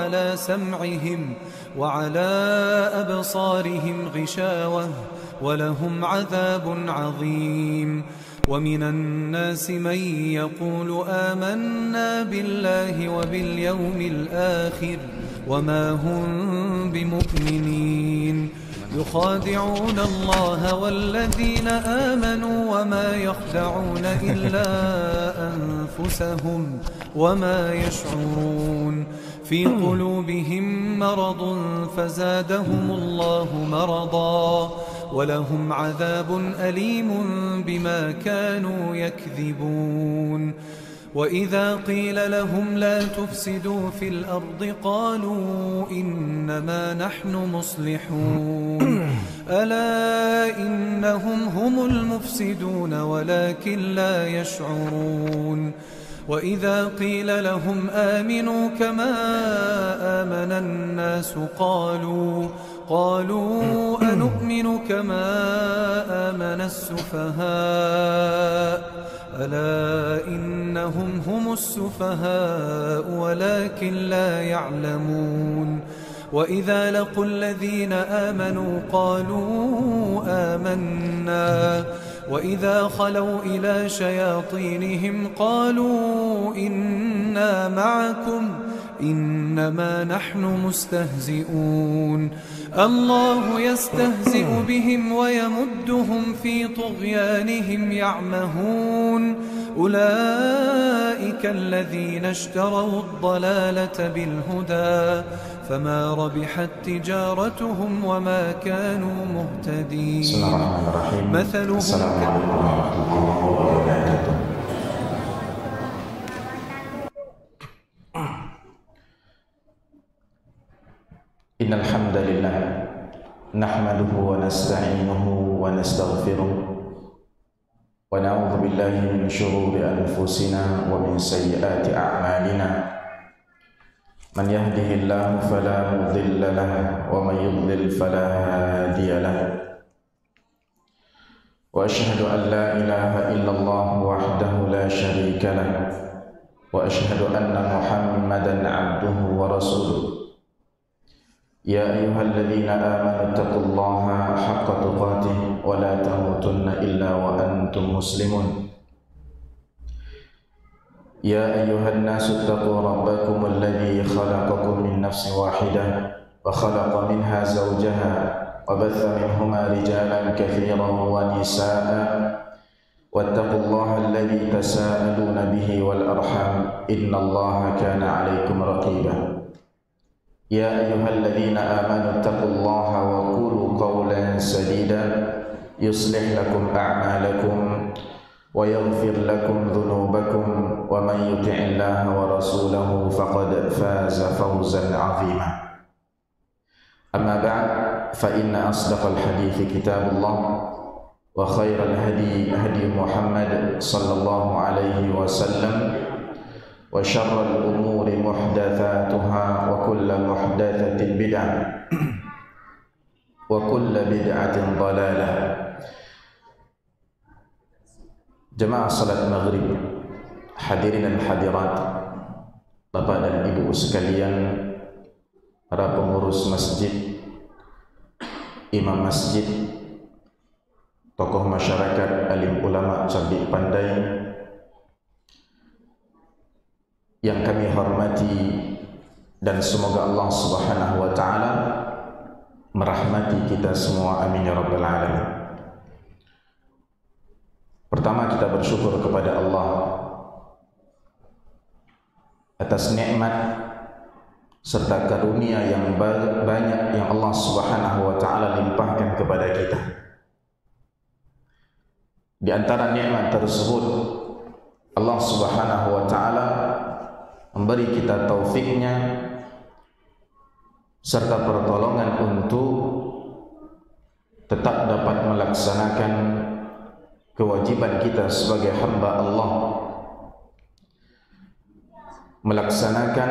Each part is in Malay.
على سمعهم وعلى أبصارهم غشاوة ولهم عذاب عظيم. ومن الناس من يقول آمنا بالله وباليوم الآخر وما هم بمؤمنين يخادعون الله والذين آمنوا وما يخدعون إلا أنفسهم وما يشعرون. في قلوبهم مرض فزادهم الله مرضا ولهم عذاب أليم بما كانوا يكذبون. وإذا قيل لهم لا تفسدوا في الأرض قالوا إنما نحن مصلحون ألا إنهم هم المفسدون ولكن لا يشعرون. وإذا قيل لهم آمنوا كما آمن الناس قالوا أنؤمن كما آمن السفهاء ألا إنهم هم السفهاء ولكن لا يعلمون. وإذا لقوا الذين آمنوا قالوا آمنا وإذا خلوا إلى شياطينهم قالوا إنا معكم إنما نحن مستهزئون. الله يستهزئ بهم ويمدهم في طغيانهم يعمهون. أولئك الذين اشتروا الضلالة بالهدى فما ربحت تجارتهم وما كانوا مهتدين. بسم الله الرحمن الرحيم. السلام عليكم ورحمة الله وبركاته. إن الحمد لله نحمده ونستعينه ونستغفره ونعوذ بالله من شرور أنفسنا ومن سيئات أعمالنا. من يهده الله فلا مضل له ومن يضلل فلا هادي له. وأشهد أن لا إله إلا الله وحده لا شريك له وأشهد أن محمدا عبده ورسوله. يا أيها الذين آمنوا اتقوا الله حق تقاته ولا تموتن إلا وأنتم مسلمون. يا أيها الناس اتقوا ربكم الذي خلقكم من نفس واحدة وخلق منها زوجها وبث منهما رجالا كثيرا ونساء واتقوا الله الذي تساءلون به والأرحام إن الله كان عليكم رقيبا. يا أيها الذين آمنوا اتقوا الله وقولوا قولا سديدا يصلح لكم أعمالكم ويغفر لكم ذنوبكم ومن يطع الله ورسوله فقد فاز فوزا عظيما. أما بعد فإن أصدق الحديث كتاب الله وخير الهدي هدي محمد صلى الله عليه وسلم وشر الأمور محدثاتها وكل محدثة بدعة وكل بدعة ضلالة. Jemaah salat maghrib, hadirin dan hadirat, Bapak dan Ibu sekalian, para pengurus masjid, imam masjid, tokoh masyarakat, alim ulama, cerdik pandai yang kami hormati, dan semoga Allah Subhanahu wa taala merahmati kita semua, amin ya rabbal alamin. Pertama, kita bersyukur kepada Allah atas nikmat serta karunia yang banyak yang Allah Subhanahu wa taala limpahkan kepada kita. Di antara nikmat tersebut, Allah Subhanahu wa taala memberi kita taufiknya serta pertolongan untuk tetap dapat melaksanakan kewajiban kita sebagai hamba Allah, melaksanakan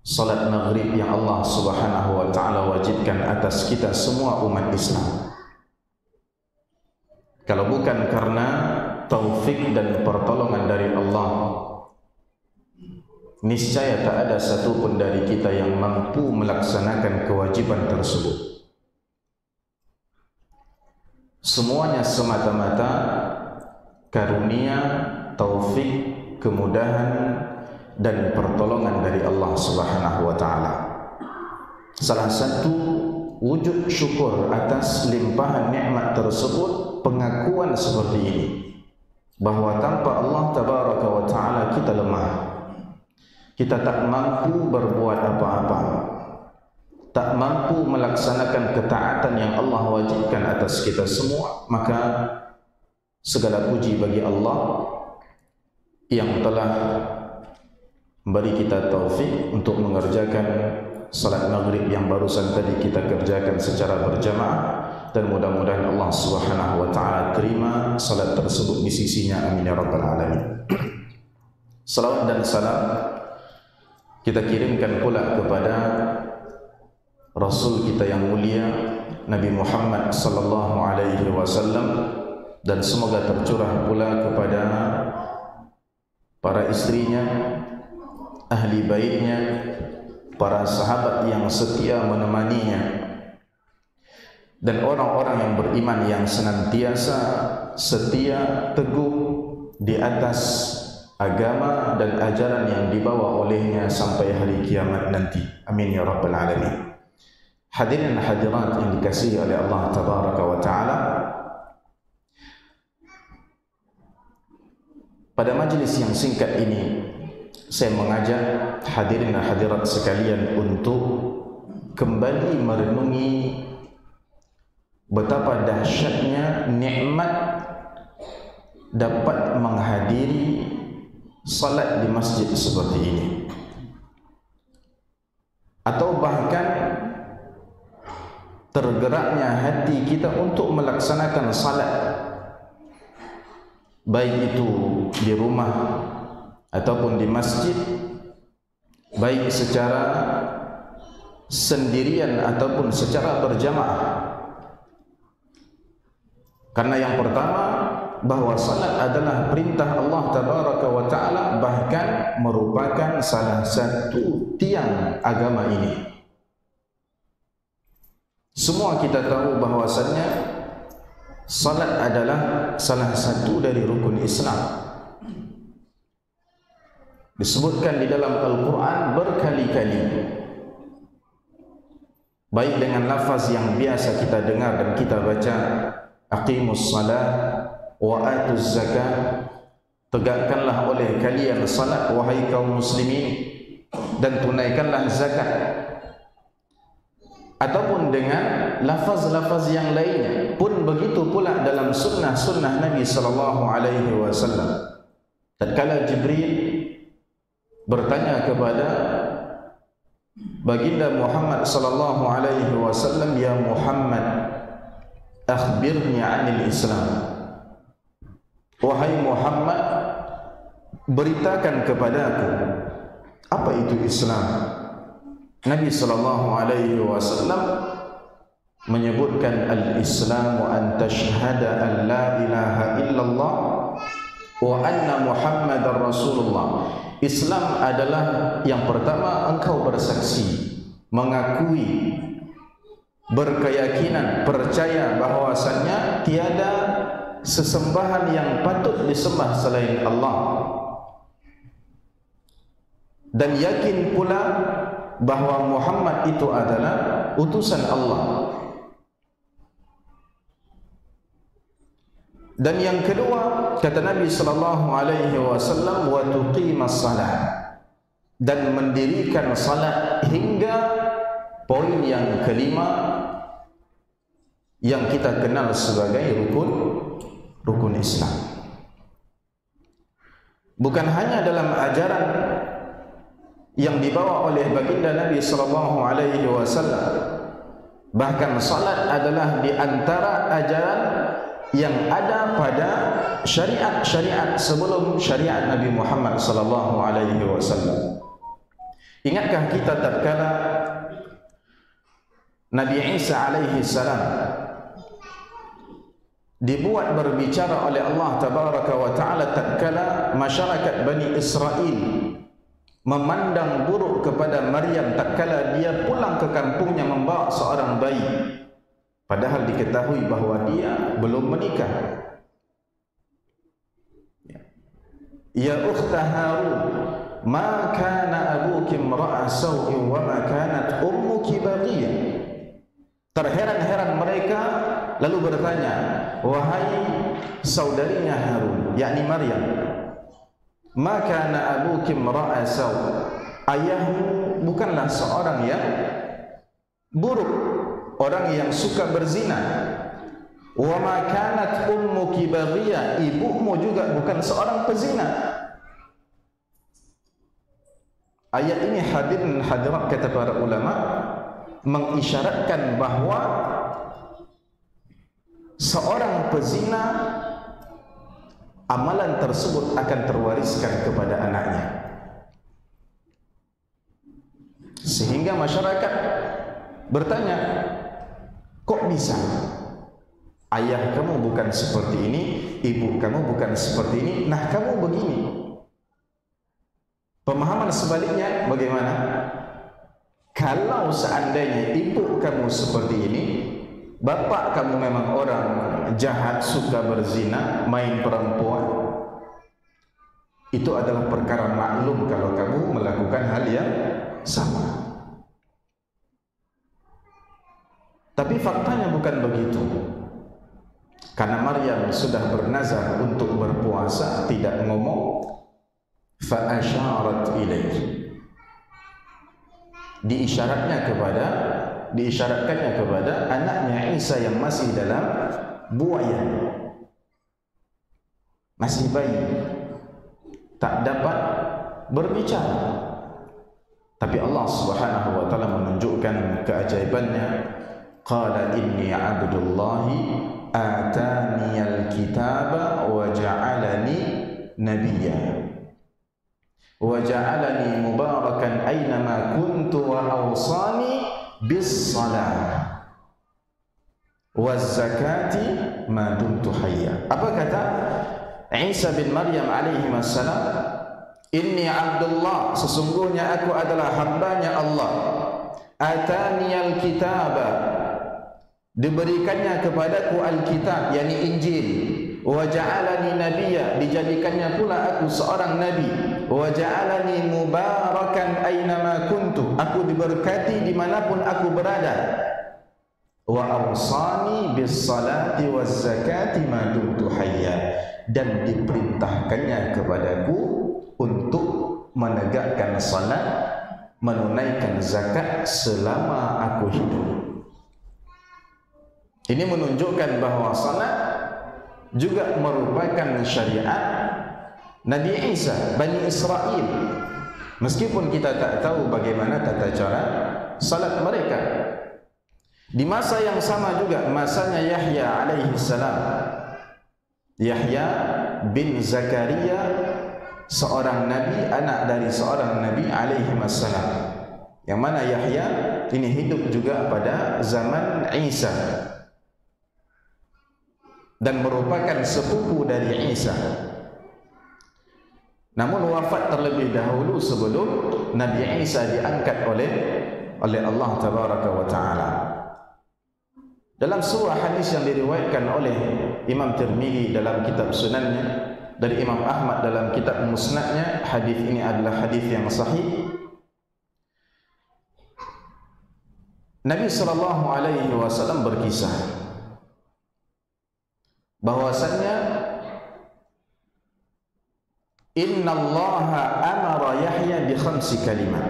salat maghrib yang Allah Subhanahu wa taala wajibkan atas kita semua umat Islam. Kalau bukan karena taufik dan pertolongan dari Allah, niscaya tak ada satupun dari kita yang mampu melaksanakan kewajiban tersebut. Semuanya semata-mata karunia, taufik, kemudahan dan pertolongan dari Allah Subhanahu wa taala. Salah satu wujud syukur atas limpahan nikmat tersebut pengakuan seperti ini, bahwa tanpa Allah Tabaraka wa taala kita lemah. Kita tak mampu berbuat apa-apa, tak mampu melaksanakan ketaatan yang Allah wajibkan atas kita semua. Maka segala puji bagi Allah yang telah memberi kita taufik untuk mengerjakan salat maghrib yang barusan tadi kita kerjakan secara berjamaah, dan mudah-mudahan Allah Subhanahu wa taala terima salat tersebut di sisinya. Amin ya rabbal alamin. Salawat dan salam kita kirimkan pula kepada Rasul kita yang mulia Nabi Muhammad sallallahu alaihi wasallam, dan semoga tercurah pula kepada para istrinya, ahli baitnya, para sahabat yang setia menemaninya, dan orang-orang yang beriman yang senantiasa setia teguh di atas agama dan ajaran yang dibawa olehnya sampai hari kiamat nanti. Amin ya rabbal alamin. Hadirin hadirat yang dikasihi oleh Allah Tabaraka wa taala, pada majlis yang singkat ini saya mengajak hadirin dan hadirat sekalian untuk kembali merenungi betapa dahsyatnya nikmat dapat menghadiri salat di masjid seperti ini, atau bahkan tergeraknya hati kita untuk melaksanakan salat, baik itu di rumah ataupun di masjid, baik secara sendirian ataupun secara berjamaah. Karena yang pertama, bahwa salat adalah perintah Allah Tabaraka wa taala, bahkan merupakan salah satu tiang agama ini. Semua kita tahu bahwasannya salat adalah salah satu dari rukun Islam. Disebutkan di dalam Al-Quran berkali-kali, baik dengan lafaz yang biasa kita dengar dan kita baca, aqimus salat wa atuz zakat, tegakkanlah oleh kalian salat wahai kaum muslimin, dan tunaikanlah zakat. Ataupun dengan lafaz-lafaz yang lainnya pun begitu pula dalam sunnah-sunnah Nabi sallallahu alaihi wasallam. Tatkala Jibril bertanya kepada baginda Muhammad sallallahu alaihi wasallam, ya Muhammad, akhbirni 'anil Islam. Wahai Muhammad, beritakan kepadaku apa itu Islam. Nabi sallallahu alaihi wasallam menyebutkan al-Islamu an tashhada an la ilaha illallah wa anna Muhammadar Rasulullah. Islam adalah yang pertama engkau bersaksi, mengakui, berkeyakinan, percaya bahwasannya tiada sesembahan yang patut disembah selain Allah, dan yakin pula bahwa Muhammad itu adalah utusan Allah. Dan yang kedua, kata Nabi sallallahu alaihi wasallam, wa tuqimas salat, dan mendirikan salat, hingga poin yang kelima yang kita kenal sebagai rukun Islam. Bukan hanya dalam ajaran yang dibawa oleh baginda Nabi sallallahu alaihi wasallam, bahkan salat adalah di antara ajaran yang ada pada syariat-syariat sebelum syariat Nabi Muhammad sallallahu alaihi wasallam. Ingatkah kita tatkala Nabi Isa alaihi salam dibuat berbicara oleh Allah Tabaraka wa taala tatkala masyarakat Bani Israel memandang buruk kepada Maryam tatkala dia pulang ke kampungnya membawa seorang bayi, padahal diketahui bahwa dia belum menikah. Ya ukhta Harun, ma kana abuki imra'a saw'in wa ma kanat ummuki baghiyah. Terheran-heran mereka lalu bertanya, wahai saudarinya Harun, yakni Maryam, ma kana abuki imra'a saw', ayahmu bukanlah seorang yang buruk, orang yang suka berzina. Wa ma kanat ummuki baghiyah, ibumu juga bukan seorang pezina. Ayat ini hadirin hadirat kata para ulama mengisyaratkan bahawa seorang pezina amalan tersebut akan terwariskan kepada anaknya, sehingga masyarakat bertanya, kok bisa? Ayah kamu bukan seperti ini, ibu kamu bukan seperti ini, nah kamu begini. Pemahaman sebaliknya bagaimana? Kalau seandainya ibu kamu seperti ini, bapak kamu memang orang jahat, suka berzina, main perempuan, itu adalah perkara maklum kalau kamu melakukan hal yang sama. Tapi faktanya bukan begitu. Karena Maryam sudah bernazar untuk berpuasa, tidak ngomong, fa asyarat ilaihi, diisyaratkannya kepada anaknya Isa yang masih dalam buayan, masih bayi, tak dapat berbicara. Tapi Allah Subhanahu wa taala menunjukkan keajaibannya. Qala inni abdullahi ataniyal kitaba wa ja'alani nabiyya wa ja'alani mubarakan aynama kuntu wa awsani bis salah waz zakati ma dumtu hayya. Apa kata Isa bin Maryam alaihi wassalam? Inni abdullah, sesungguhnya aku adalah hambanya Allah. Ataniyal kitaba, diberikannya kepadaku Alkitab, yakni Injil. Wa ja'alani nabiyya, dijadikannya pula aku seorang nabi. Wa ja'alani mubarakan aynama kuntu, aku diberkati dimanapun aku berada. Wa awsani bis salati waz zakati ma dumtu hayya, dan diperintahkannya kepadaku untuk menegakkan salat, menunaikan zakat selama aku hidup. Ini menunjukkan bahawa salat juga merupakan syariat Nabi Isa, Bani Israel. Meskipun kita tak tahu bagaimana tata cara salat mereka. Di masa yang sama juga, masanya Yahya alaihi salam, Yahya bin Zakaria, seorang nabi, anak dari seorang nabi alaihi wassalam, yang mana Yahya ini hidup juga pada zaman Isa dan merupakan sepupu dari Isa, namun wafat terlebih dahulu sebelum Nabi Isa diangkat oleh Allah Tabaraka wa Ta'ala. Dalam sebuah hadis yang diriwayatkan oleh Imam Tirmizi dalam kitab Sunannya, dari Imam Ahmad dalam kitab Musnadnya, hadis ini adalah hadis yang sahih. Nabi sallallahu alaihi wasallam berkisah bahwasannya innallaha amara Yahya bi khamsi kalimat,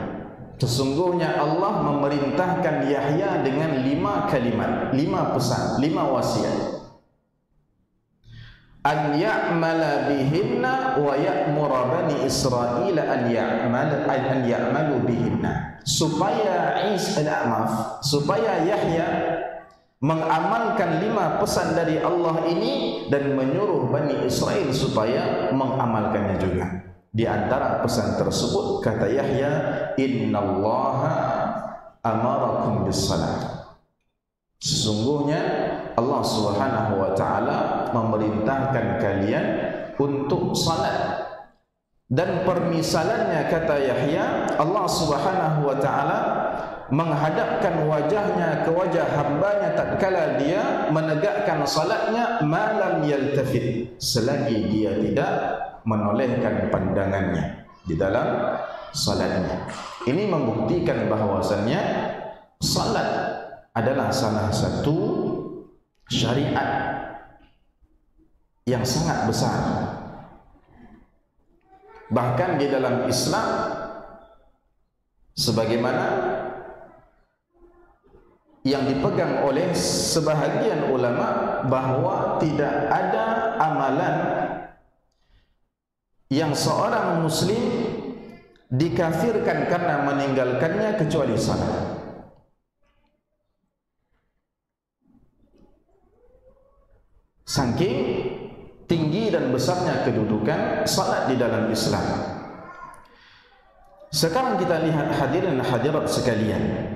sesungguhnya Allah memerintahkan Yahya dengan 5 kalimat, 5 pesan, 5 wasiat. An ya'mala bihinna wa ya'mura bani Israil an ya'malu bihinna, supaya supaya Yahya mengamalkan 5 pesan dari Allah ini dan menyuruh Bani Israel supaya mengamalkannya juga. Di antara pesan tersebut kata Yahya, innallaha amarakum bis-salat, sesungguhnya Allah Subhanahu wa Ta'ala memerintahkan kalian untuk salat. Dan permisalannya, kata Yahya, Allah Subhanahu wa ta'ala menghadapkan wajahnya ke wajah hambanya tatkala dia menegakkan salatnya, malam yaltafit, selagi dia tidak menolehkan pandangannya di dalam salatnya. Ini membuktikan bahwasannya salat adalah salah satu syariat yang sangat besar. Bahkan di dalam Islam, sebagaimana yang dipegang oleh sebahagian ulama, bahwa tidak ada amalan yang seorang muslim dikafirkan karena meninggalkannya kecuali salat. Saking tinggi dan besarnya kedudukan salat di dalam Islam. Sekarang kita lihat hadirin hadirat sekalian,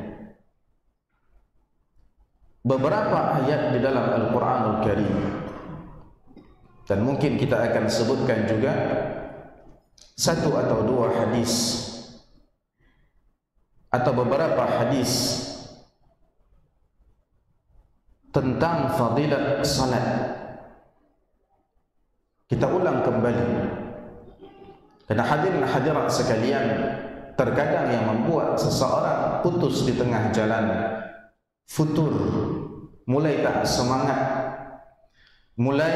beberapa ayat di dalam Al-Quranul Karim, dan mungkin kita akan sebutkan juga satu atau dua hadis atau beberapa hadis tentang fadilat salat. Kita ulang kembali, karena hadirin hadirat sekalian, terkadang yang membuat seseorang putus di tengah jalan, futur, mulai tak semangat, mulai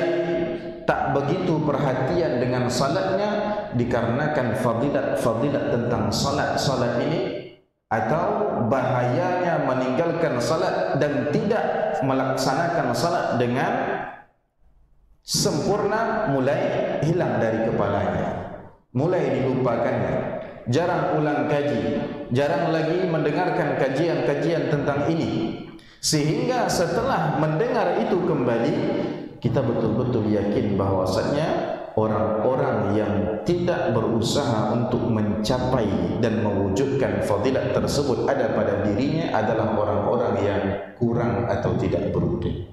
tak begitu perhatian dengan salatnya, dikarenakan fadilat tentang salat ini, atau bahayanya meninggalkan salat dan tidak melaksanakan salat dengan sempurna, mulai hilang dari kepalanya, mulai dilupakannya, jarang ulang kaji, jarang lagi mendengarkan kajian-kajian tentang ini, sehingga setelah mendengar itu kembali, kita betul-betul yakin bahwasannya orang-orang yang tidak berusaha untuk mencapai dan mewujudkan fadilat tersebut ada pada dirinya adalah orang-orang yang kurang atau tidak beruntung.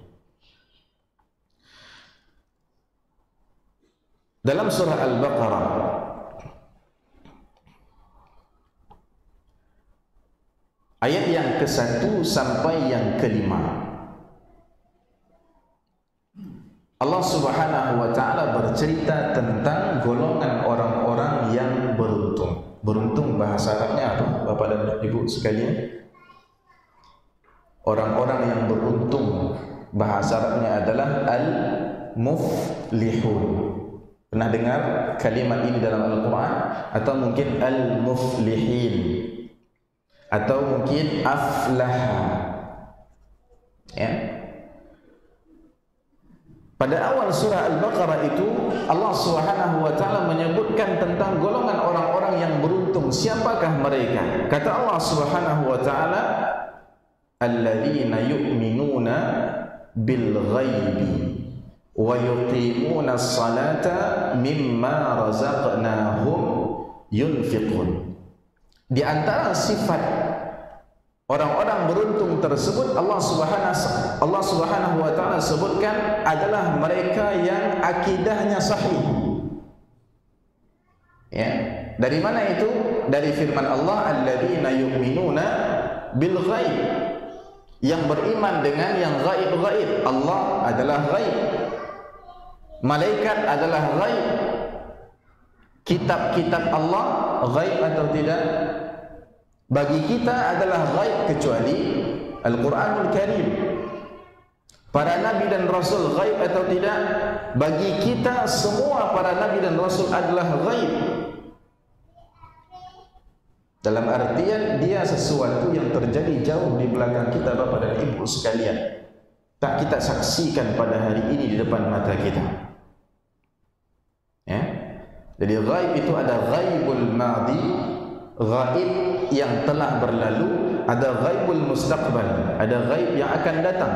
Dalam surah Al-Baqarah ayat yang ke-1 sampai yang ke-5, Allah Subhanahu wa ta'ala bercerita tentang golongan orang-orang yang beruntung. Beruntung bahasa Arabnya apa, Bapak dan Ibu sekalian? Orang-orang yang beruntung bahasa Arabnya adalah al-muflihun. Pernah dengar kalimat ini dalam Al-Quran? Atau mungkin al-muflihin, atau mungkin aflaha, ya. Pada awal surah Al-Baqarah itu Allah Subhanahu wa ta'ala menyebutkan tentang golongan orang-orang yang beruntung. Siapakah mereka? Kata Allah Subhanahu wa ta'ala, alladzina yu'minuna bil ghaibi wa yuqimuna as-salata mimma razaqnahum yunfiqun. Di antara sifat orang-orang beruntung tersebut, Allah Subhanahu wa ta'ala sebutkan adalah mereka yang akidahnya sahih. Ya, dari mana itu? Dari firman Allah, alladzina yu'minuna bil ghaib, yang beriman dengan yang gaib-gaib. Allah adalah gaib, malaikat adalah gaib, kitab-kitab Allah gaib atau tidak? Bagi kita adalah gaib kecuali Al-Quranul Karim. Para nabi dan rasul gaib atau tidak? Bagi kita semua para nabi dan rasul adalah gaib, dalam artian dia sesuatu yang terjadi jauh di belakang kita, Bapak dan Ibu sekalian, tak kita saksikan pada hari ini di depan mata kita, ya. Jadi gaib itu ada gaibul madi, gaib yang telah berlalu, ada gaibul mustaqbal, ada gaib yang akan datang,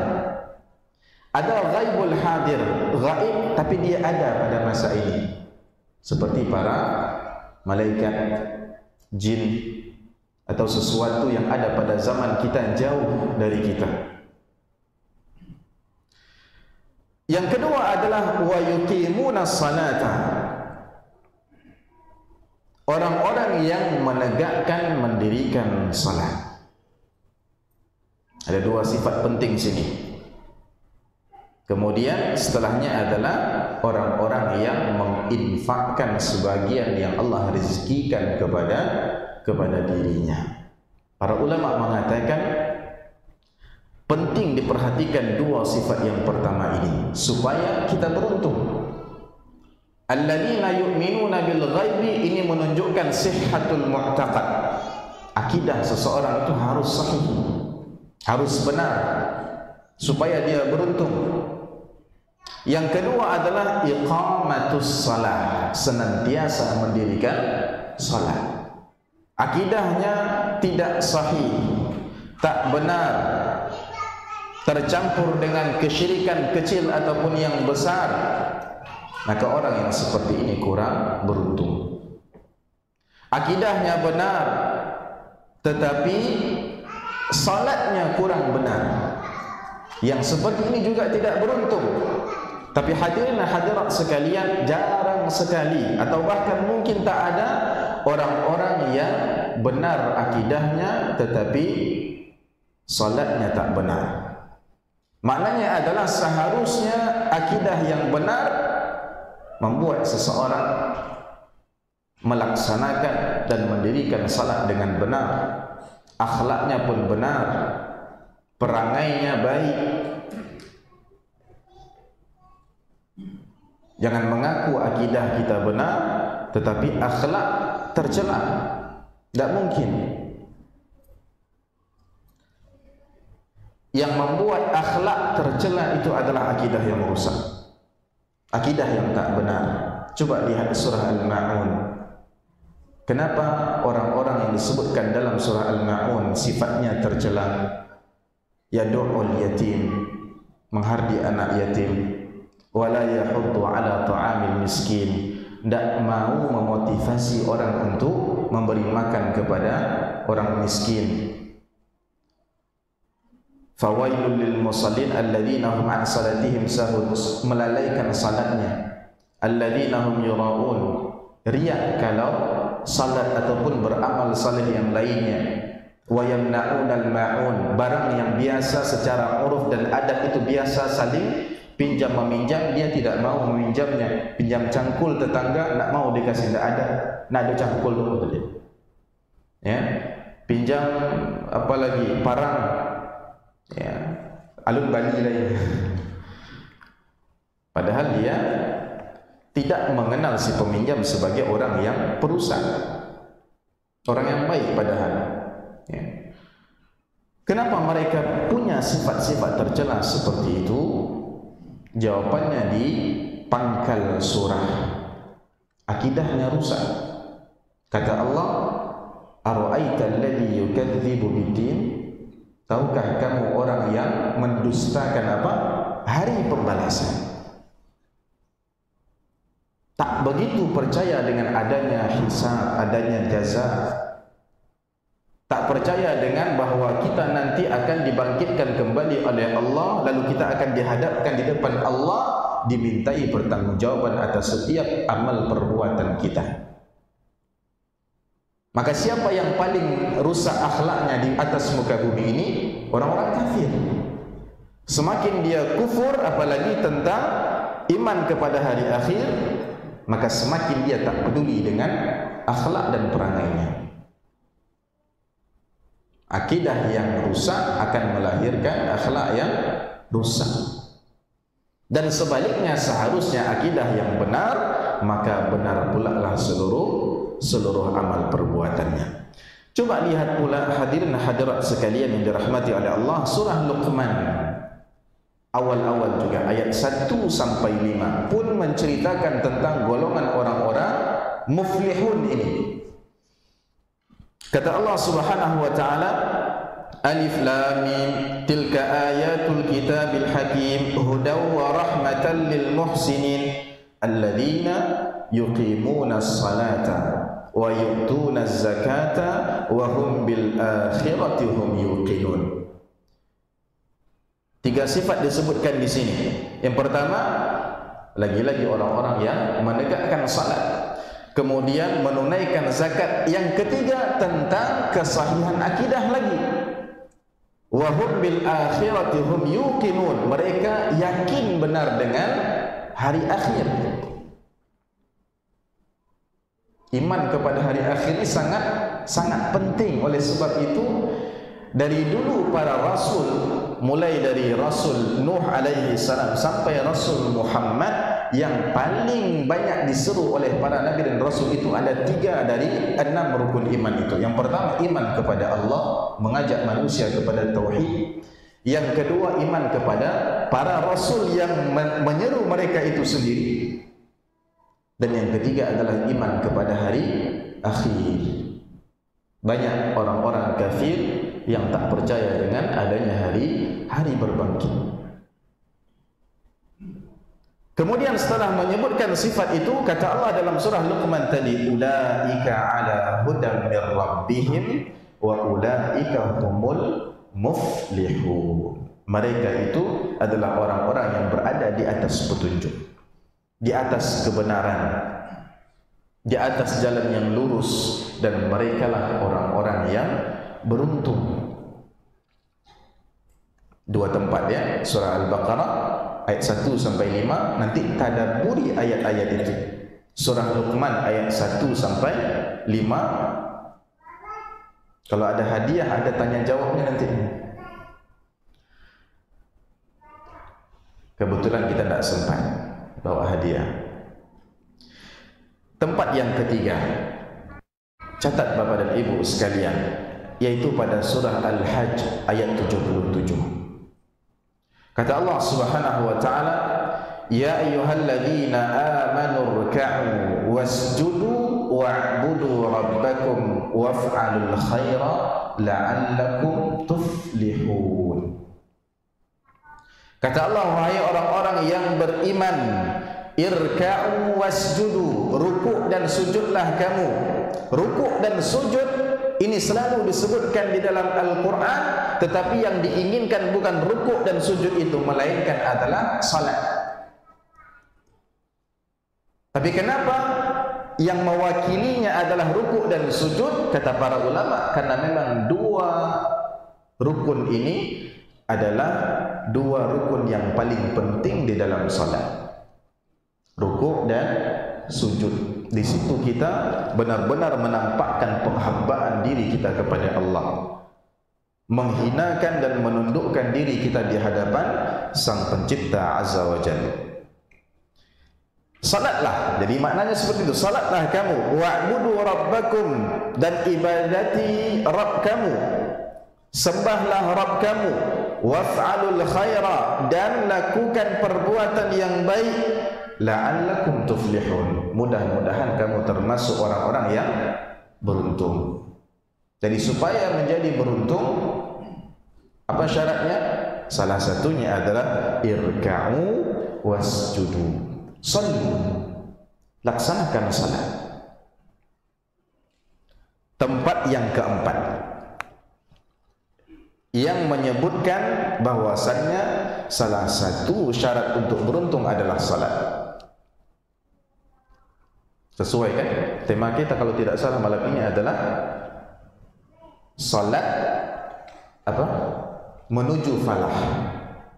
ada gaibul hadir, gaib tapi dia ada pada masa ini, seperti para malaikat, jin, atau sesuatu yang ada pada zaman kita jauh dari kita. Yang kedua adalah wa yuqimuna salata. orang-orang yang menegakkan, mendirikan salat. Ada dua sifat penting sini. Kemudian setelahnya adalah orang-orang yang menginfakkan sebagian yang Allah rezekikan kepada dirinya. Para ulama mengatakan penting diperhatikan dua sifat yang pertama ini supaya kita beruntung. Alladzina yu'minuna bil ghaibi, ini menunjukkan sihhatul mu'taqad. Akidah seseorang itu harus sahih, harus benar supaya dia beruntung. Yang kedua adalah iqamatus salat, senantiasa mendirikan salat. Akidahnya tidak sahih, tak benar, tercampur dengan kesyirikan kecil ataupun yang besar, maka orang yang seperti ini kurang beruntung. Akidahnya benar tetapi salatnya kurang benar, yang seperti ini juga tidak beruntung. Tapi hadirin dan hadirat sekalian, jarang sekali atau bahkan mungkin tak ada orang-orang yang benar akidahnya tetapi salatnya tak benar. Maknanya adalah seharusnya akidah yang benar membuat seseorang melaksanakan dan mendirikan salat dengan benar, akhlaknya pun benar, perangainya baik. Jangan mengaku akidah kita benar tetapi akhlak tercela. Tidak mungkin. Yang membuat akhlak tercela itu adalah akidah yang rusak, akidah yang tak benar. Coba lihat surah Al-Ma'un. Kenapa orang-orang yang disebutkan dalam surah Al-Ma'un sifatnya tercela? Yadu'ul yatim, menghardi anak yatim, wala yahuddu ala ta'amil miskin, tidak mau memotivasi orang untuk memberi makan kepada orang miskin. Fawailul lil musallin alladzina hum an salatihim sahun, melalaikan salatnya. Alladzina hum yura'un, riak kalau salat ataupun beramal saleh yang lainnya. Wa yamna'unal ma'un, barang yang biasa secara uruf dan adat itu biasa saling pinjam meminjam, dia tidak mau meminjamnya. Pinjam cangkul tetangga, nak mau dikasih, tidak ada, nak ada cangkul dulu tadi. Ya, pinjam apa lagi, parang, ya, alun bali lain. Padahal dia tidak mengenal si peminjam sebagai orang yang perusak, orang yang baik padahal. Ya. Kenapa mereka punya sifat-sifat tercela seperti itu? Jawabannya di pangkal surah. Akidahnya rusak. Kata Allah, ara'aita alladhi yukadzibu biddin, tahukah kamu orang yang mendustakan apa? Hari pembalasan. Tak begitu percaya dengan adanya hisab, adanya jaza. Tak percaya dengan bahawa kita nanti akan dibangkitkan kembali oleh Allah, lalu kita akan dihadapkan di depan Allah, dimintai pertanggungjawaban atas setiap amal perbuatan kita. Maka siapa yang paling rusak akhlaknya di atas muka bumi ini? Orang-orang kafir. Semakin dia kufur apalagi tentang iman kepada hari akhir, maka semakin dia tak peduli dengan akhlak dan perangainya. Akidah yang rusak akan melahirkan akhlak yang rusak. Dan sebaliknya, seharusnya akidah yang benar, maka benar pula lah seluruh amal perbuatannya. Coba lihat pula hadirin hadirat sekalian yang dirahmati oleh Allah, surah Luqman awal-awal juga ayat 1 sampai 5 pun menceritakan tentang golongan orang-orang muflihun ini. Kata Allah Subhanahu wa taala, Alif Lam Mim, tilka ayatul kitabil hakim, hudaw wa rahmatan lil muhsinin, alladzina yuqimuna as-salata wa yu'tuna az-zakata wa hum bil akhirati hum yuqinun. Tiga sifat disebutkan di sini. Yang pertama, lagi-lagi orang-orang yang menegakkan salat. kemudian menunaikan zakat. Yang ketiga tentang kesahihan akidah lagi. Wa hum bil akhirati hum yuqinun, mereka yakin benar dengan hari akhir. Iman kepada hari akhir ini sangat penting. Oleh sebab itu dari dulu para rasul, mulai dari Rasul Nuh alaihi salam sampai Rasul Muhammad, yang paling banyak diseru oleh para nabi dan rasul itu ada 3 dari 6 rukun iman itu. Yang pertama, iman kepada Allah, mengajak manusia kepada tauhid. Yang kedua, iman kepada para rasul yang menyeru mereka itu sendiri. Dan yang ketiga adalah iman kepada hari akhir. Banyak orang-orang kafir yang tak percaya dengan adanya hari berbangkit. Kemudian setelah menyebutkan sifat itu, kata Allah dalam surah Luqman tadi, ulaika ala hudan mir rabbihim wa ulaika humul muflihun. Mereka itu adalah orang-orang yang berada di atas petunjuk, di atas kebenaran, di atas jalan yang lurus, dan merekalah orang-orang yang beruntung. 2 tempat ya, surah Al-Baqarah ayat 1 sampai 5, nanti tadabburi ayat-ayat itu. Surah Luqman ayat 1 sampai 5. Kalau ada hadiah, ada tanya jawabnya nanti. Kebetulan kita tidak sempat bawa hadiah. Tempat yang ketiga, catat Bapak dan Ibu sekalian, yaitu pada surah Al-Hajj ayat 77. Kata Allah Subhanahu wa taala, ya ayyuhalladzina amanu ruk'u wasjudu wa'budu rabbakum waf'alul khaira la'allakum tuflihun. Kata Allah, wahai orang-orang yang beriman, irka'u wasjudu, rukuk dan sujudlah kamu. Rukuk dan sujud ini selalu disebutkan di dalam Al-Quran, tetapi yang diinginkan bukan rukuk dan sujud itu, melainkan adalah salat. Tapi kenapa yang mewakilinya adalah rukuk dan sujud? Kata para ulama, karena memang 2 rukun ini adalah 2 rukun yang paling penting di dalam salat. Rukuk dan sujud. Di situ kita benar-benar menampakkan penghambaan diri kita kepada Allah, menghinakan dan menundukkan diri kita di hadapan Sang Pencipta Azza wa Jalla. Salatlah, jadi maknanya seperti itu. Salatlah kamu, wa'budu rabbakum, dan ibadati Rabb kamu, sembahlah Rabb kamu, waf'alul khaira, dan lakukan perbuatan yang baik, la'allakum tuflihun, mudah-mudahan kamu termasuk orang-orang yang beruntung. Jadi supaya menjadi beruntung, apa syaratnya? Salah satunya adalah irka'u wasjudu, sallu, laksanakan salat. Tempat yang keempat yang menyebutkan bahwasannya salah satu syarat untuk beruntung adalah salat. Sesuai kan? Tema kita kalau tidak salah malam ini adalah salat apa? Menuju falah.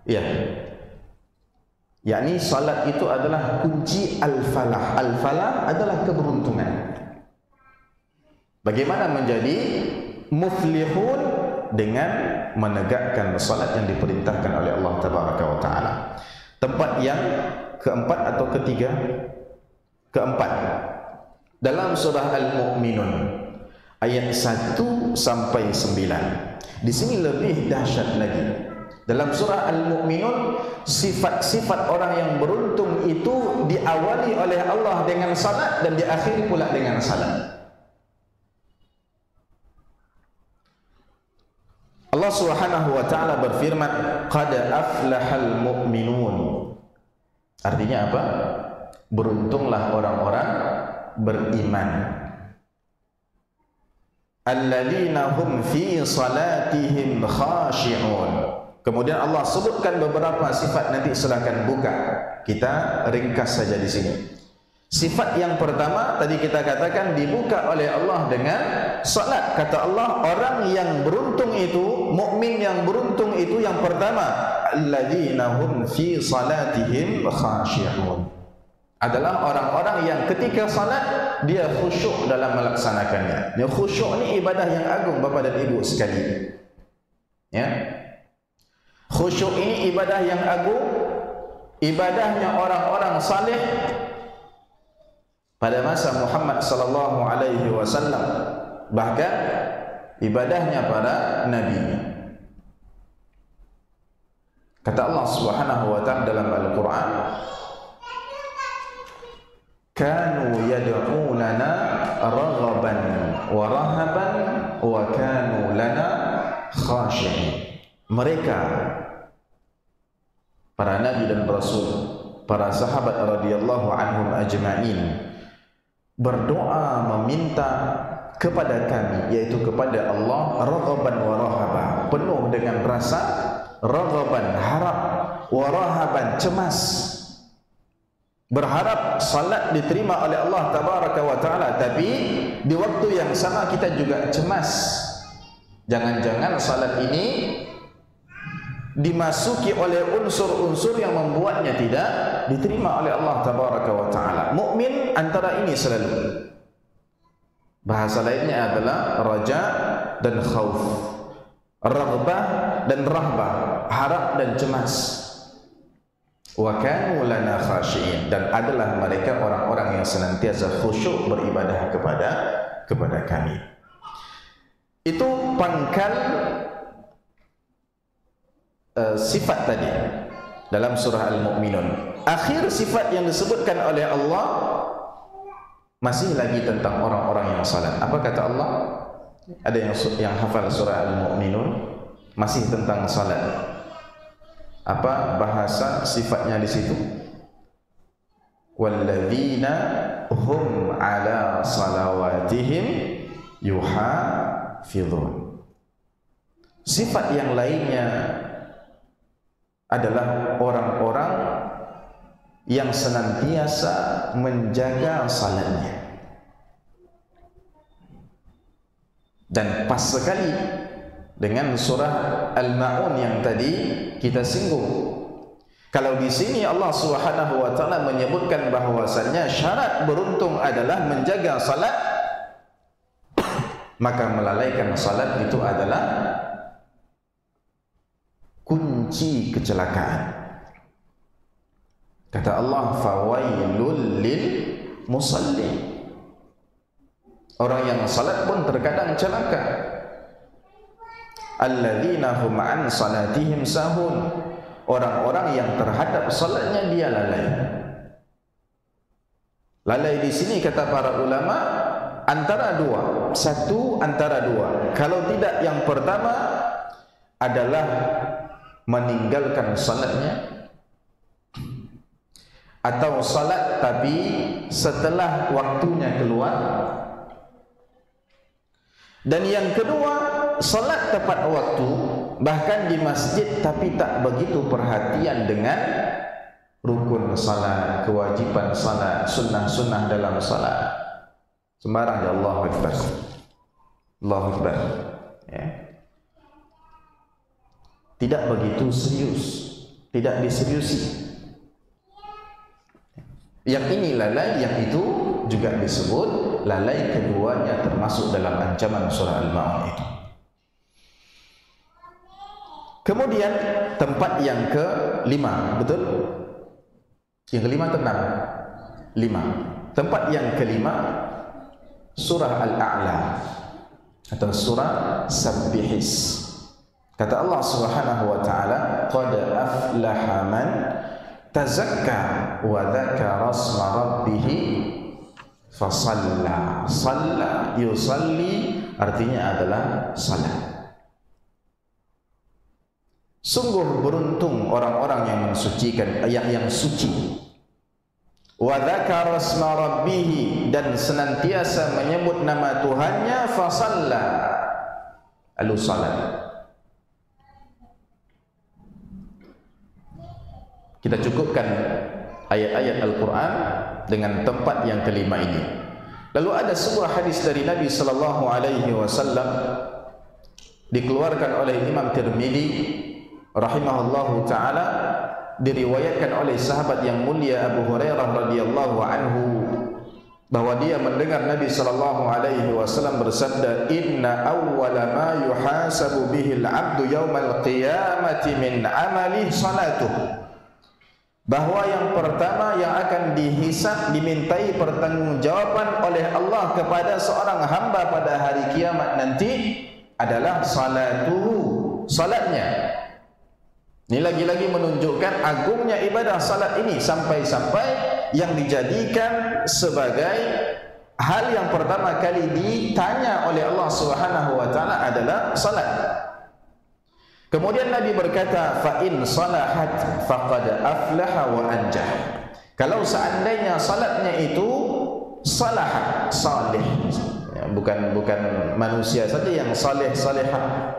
Ya. Yakni salat itu adalah kunci al-falah. Al-falah adalah keberuntungan. Bagaimana menjadi muflihun? Dengan menegakkan salat yang diperintahkan oleh Allah Tabaraka wa Ta'ala. Tempat yang keempat atau ketiga? Keempat, dalam surah Al-Mu'minun ayat 1 sampai 9. Di sini lebih dahsyat lagi. Dalam surah Al-Mu'minun, sifat-sifat orang yang beruntung itu diawali oleh Allah dengan salat dan diakhiri pula dengan salat. Allah Subhanahu wa Ta'ala berfirman, qad aflahal mu'minun. Artinya apa? Beruntunglah orang-orang beriman. Alladzina hum fi salatihim khashi'un. Kemudian Allah sebutkan beberapa sifat, nanti silakan buka. Kita ringkas saja di sini. Sifat yang pertama tadi kita katakan dibuka oleh Allah dengan salat. Kata Allah, orang yang beruntung itu, mukmin yang beruntung itu yang pertama, alladzina hum fi salatihim khashi'un. Adalah orang-orang yang ketika salat dia khusyuk dalam melaksanakannya. Dia khusyuk ni ibadah yang agung Bapa dan Ibu sekalian. Ya. Khusyuk ini ibadah yang agung, ibadahnya orang-orang saleh pada masa Muhammad sallallahu alaihi wasallam, bahkan ibadahnya para nabi. Kata Allah Subhanahu wa taala dalam Al-Qur'an, kanu yad'unana raghaban wa rahaban wa kanu lana khashi'in. Mereka, para nabi dan rasul, para sahabat radhiyallahu anhum ajma'in, berdoa meminta kepada kami, yaitu kepada Allah, raghaban wa rahaban, penuh dengan rasa raghaban, harap, wa rahaban, cemas, berharap salat diterima oleh Allah tabaraka wa taala. Tapi di waktu yang sama kita juga cemas, jangan-jangan salat ini dimasuki oleh unsur-unsur yang membuatnya tidak diterima oleh Allah tabaraka wa taala. Mukmin antara ini selalu. Bahasa lainnya adalah raja dan khauf, raghbah dan rahbah, harap dan cemas. Wa kanu lana khashi'in, dan adalah mereka orang-orang yang senantiasa khusyuk beribadah kepada kami. Itu pangkal sifat tadi dalam surah Al-Mu'minun. Akhir sifat yang disebutkan oleh Allah masih lagi tentang orang-orang yang salat. Apa kata Allah? Ada yang hafal surah Al-Mu'minun? Masih tentang salat. Apa bahasa sifatnya di situ? Walladzina hum ala salawatihim yuhafizun. Sifat yang lainnya adalah orang-orang yang senantiasa menjaga salatnya. Dan pas sekali dengan surah Al-Ma'un yang tadi kita singgung. Kalau di sini Allah Subhanahu wa taala menyebutkan bahwasannya syarat beruntung adalah menjaga salat, maka melalaikan salat itu adalah kunci kecelakaan. Kata Allah, fawailul lil musallin. Orang yang salat pun terkadang celaka. Alladzina hum an salatihim sahun. Orang-orang yang terhadap salatnya dia lalai. Lalai di sini kata para ulama antara dua. Satu antara dua. Kalau tidak, yang pertama adalah meninggalkan salatnya, atau salat tapi setelah waktunya keluar. Dan yang kedua, salat tepat waktu, bahkan di masjid, tapi tak begitu perhatian dengan rukun salat, kewajiban salat, sunnah-sunnah dalam salat. Sembarang ya Allahu Akbar, Allahu Akbar, ya. Tidak begitu serius, tidak diseriusi. Yang ini lalai, yang itu juga disebut lalai. Keduanya termasuk dalam ancaman surah Al-Ma'un itu. Kemudian tempat yang kelima, betul? Yang kelima atau enam? Lima. Tempat yang kelima surah Al-A'la atau surah Sabbihis. Kata Allah Subhanahu wa taala, qad aflaha man tazakka wa dzakara asma rabbih fasalla. Shalla yusalli artinya adalah salat. Sungguh beruntung orang-orang yang mensucikan, yang suci. Wa dzakara asma rabbih, dan senantiasa menyebut nama Tuhannya, fasalla, lalu salat. Kita cukupkan ayat-ayat Al-Quran dengan tempat yang kelima ini. Lalu ada sebuah hadis dari Nabi sallallahu alaihi wasallam dikeluarkan oleh Imam Tirmidzi rahimahullahu taala, diriwayatkan oleh sahabat yang mulia Abu Hurairah radhiyallahu anhu bahwa dia mendengar Nabi sallallahu alaihi wasallam bersabda, "Inna awwala ma yuhasabu bihi al-'abdu yaumal qiyamati min 'amalihi salatuh." Bahwa yang pertama yang akan dihisab, dimintai pertanggungjawaban oleh Allah kepada seorang hamba pada hari kiamat nanti adalah salatuhu, salatnya. Ini lagi-lagi menunjukkan agungnya ibadah salat ini, sampai-sampai yang dijadikan sebagai hal yang pertama kali ditanya oleh Allah Subhanahu wa taala adalah salat. Kemudian Nabi berkata, fa in salahat faqad aflaha wa anjah. Kalau seandainya salatnya itu salah, salih, bukan manusia saja yang salih salihah.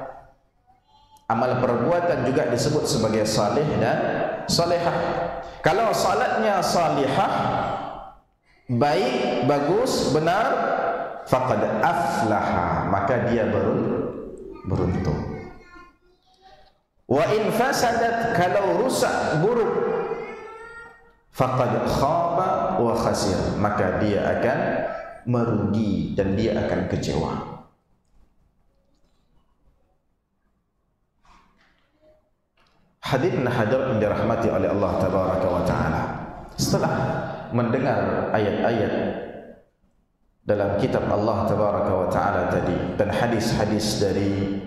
Amal perbuatan juga disebut sebagai salih dan salihah. Kalau salatnya salihah, baik, bagus, benar, faqad aflaha, maka dia beruntung. Wa in fasadat, kalau rusak, buruk, faqad khaba wa khasir, maka dia akan merugi dan dia akan kecewa. Hadirin hadirat yang dirahmati oleh Allah tabaraka wa taala, setelah mendengar ayat-ayat dalam kitab Allah tabaraka wa taala tadi dan hadis-hadis dari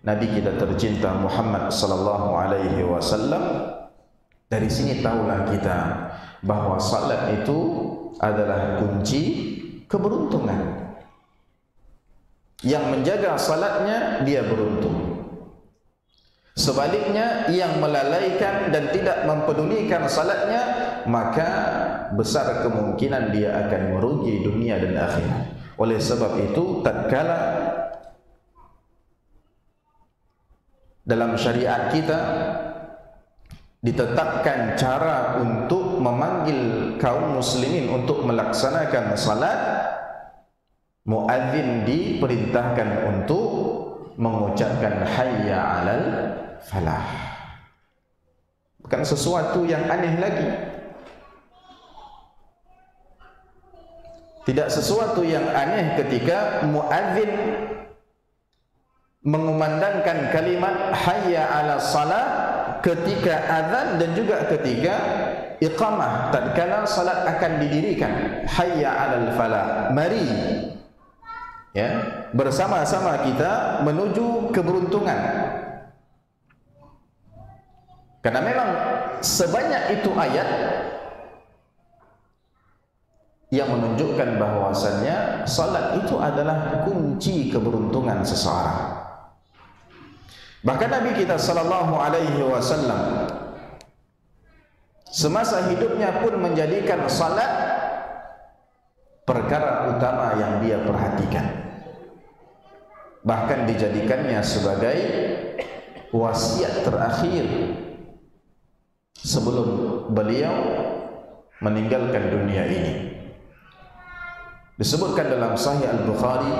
Nabi kita tercinta Muhammad sallallahu alaihi wasallam, dari sini tahulah kita bahwa salat itu adalah kunci keberuntungan. Yang menjaga salatnya dia beruntung. Sebaliknya, yang melalaikan dan tidak mempedulikan salatnya, maka besar kemungkinan dia akan merugi dunia dan akhirat. Oleh sebab itu, tatkala dalam syariat kita ditetapkan cara untuk memanggil kaum muslimin untuk melaksanakan salat, muadzin diperintahkan untuk mengucapkan hayya 'alal falah. Bukan sesuatu yang aneh lagi. Tidak sesuatu yang aneh ketika muadzin mengumandangkan kalimat hayya 'alal salah ketika azan dan juga ketika iqamah tatkala salat akan didirikan. Hayya 'alal falah, mari ya, bersama-sama kita menuju keberuntungan. Karena memang sebanyak itu ayat yang menunjukkan bahwasannya salat itu adalah kunci keberuntungan seseorang. Bahkan Nabi kita sallallahu alaihi wasallam semasa hidupnya pun menjadikan salat perkara utama yang dia perhatikan. Bahkan dijadikannya sebagai wasiat terakhir sebelum beliau meninggalkan dunia ini. Disebutkan dalam Sahih Al-Bukhari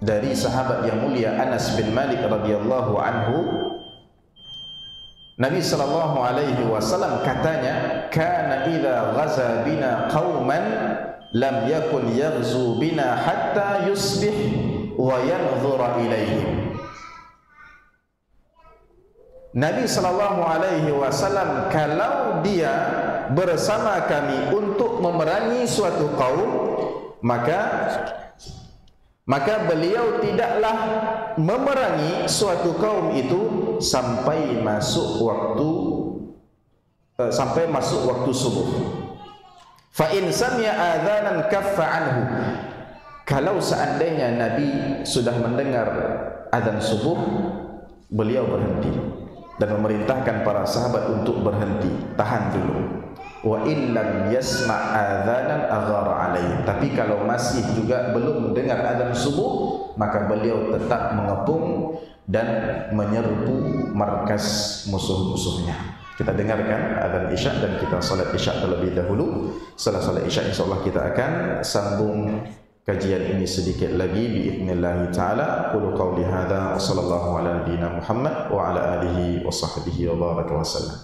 dari sahabat yang mulia Anas bin Malik radhiyallahu anhu, Nabi sallallahu alaihi wasallam katanya, kana idza ghaza bina qauman lam yakun yaghzu bina hatta yusbih wa yanzura ilaihim. Nabi sallallahu alaihi wasallam kalau dia bersama kami untuk memerangi suatu kaum, maka beliau tidaklah memerangi suatu kaum itu sampai masuk waktu subuh. Fa in sami'a adzanan kaffa anhu. Kalau seandainya Nabi sudah mendengar azan subuh, beliau berhenti dan memerintahkan para sahabat untuk berhenti, tahan dulu. Wa illam yasma' adzanan aghara alaihi. Tapi kalau masih juga belum mendengar azan subuh, maka beliau tetap mengepung dan menyerbu markas musuh-musuhnya. Kita dengarkan azan Isya dan kita salat Isya terlebih dahulu. Setelah salat Isya insyaallah kita akan sambung kajian ini sedikit lagi biidznillah taala. Qul qauli hadza wa sallallahu ala nabiyyina Muhammad wa ala alihi wa sahbihi wa baraka wa sallam.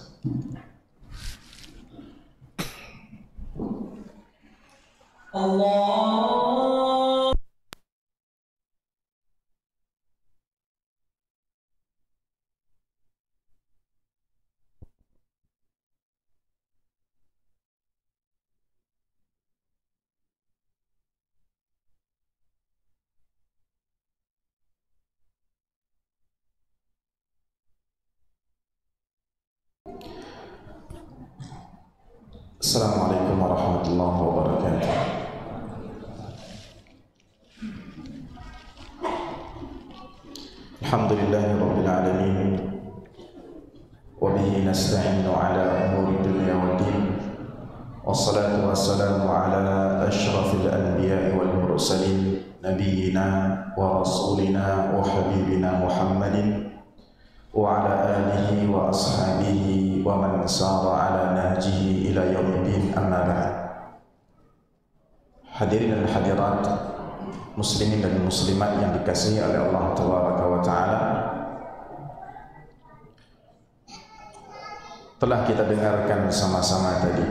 Allah. Assalamualaikum warahmatullahi wabarakatuh. Alhamdulillahi rabbil alamin wa bihi nasta'inu ala umuri dunya waddin. Wassalatu wassalamu ala asyrafil anbiya'i wal mursalin nabiyyina wa rasulina wa habibina Muhammadin wa ala alihi wa ashabihi wa man sara ala nahjihi ila yaumiddin, amma ba'd. Hadirin dan hadirat, muslimin dan muslimat yang dikasihi oleh Allah Tabaraka wa taala, telah kita dengarkan sama-sama tadi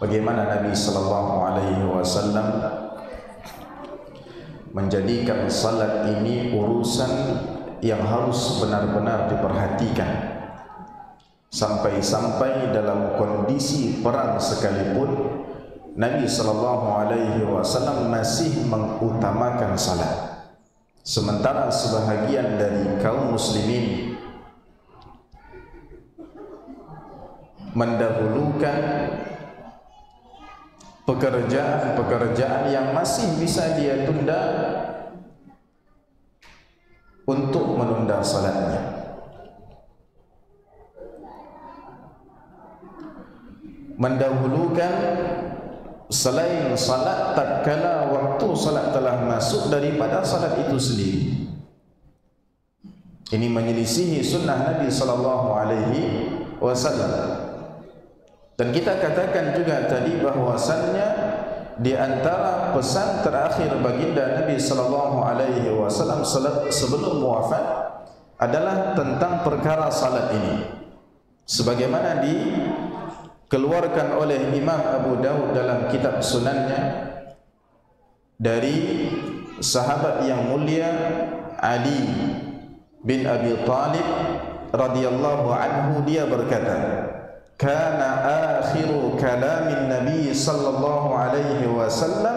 bagaimana Nabi sallallahu alaihi wasallam menjadikan salat ini urusan yang harus benar-benar diperhatikan, sampai-sampai dalam kondisi perang sekalipun Nabi SAW masih mengutamakan salat, sementara sebahagian dari kaum muslimin mendahulukan pekerjaan-pekerjaan yang masih bisa dia tunda untuk menunda salatnya. Mendahulukan selain salat tatkala waktu salat telah masuk daripada salat itu sendiri. Ini menyelisihi sunnah Nabi sallallahu alaihi wasallam. Dan kita katakan juga tadi bahwasannya di antara pesan terakhir baginda Nabi sallallahu alaihi wasallam sebelum wafat adalah tentang perkara salat ini, sebagaimana dikeluarkan oleh Imam Abu Dawud dalam kitab sunannya dari sahabat yang mulia Ali bin Abi Thalib radhiyallahu anhu. Dia berkata, kana akhiru kalamin Nabi sallallahu alaihi wasallam,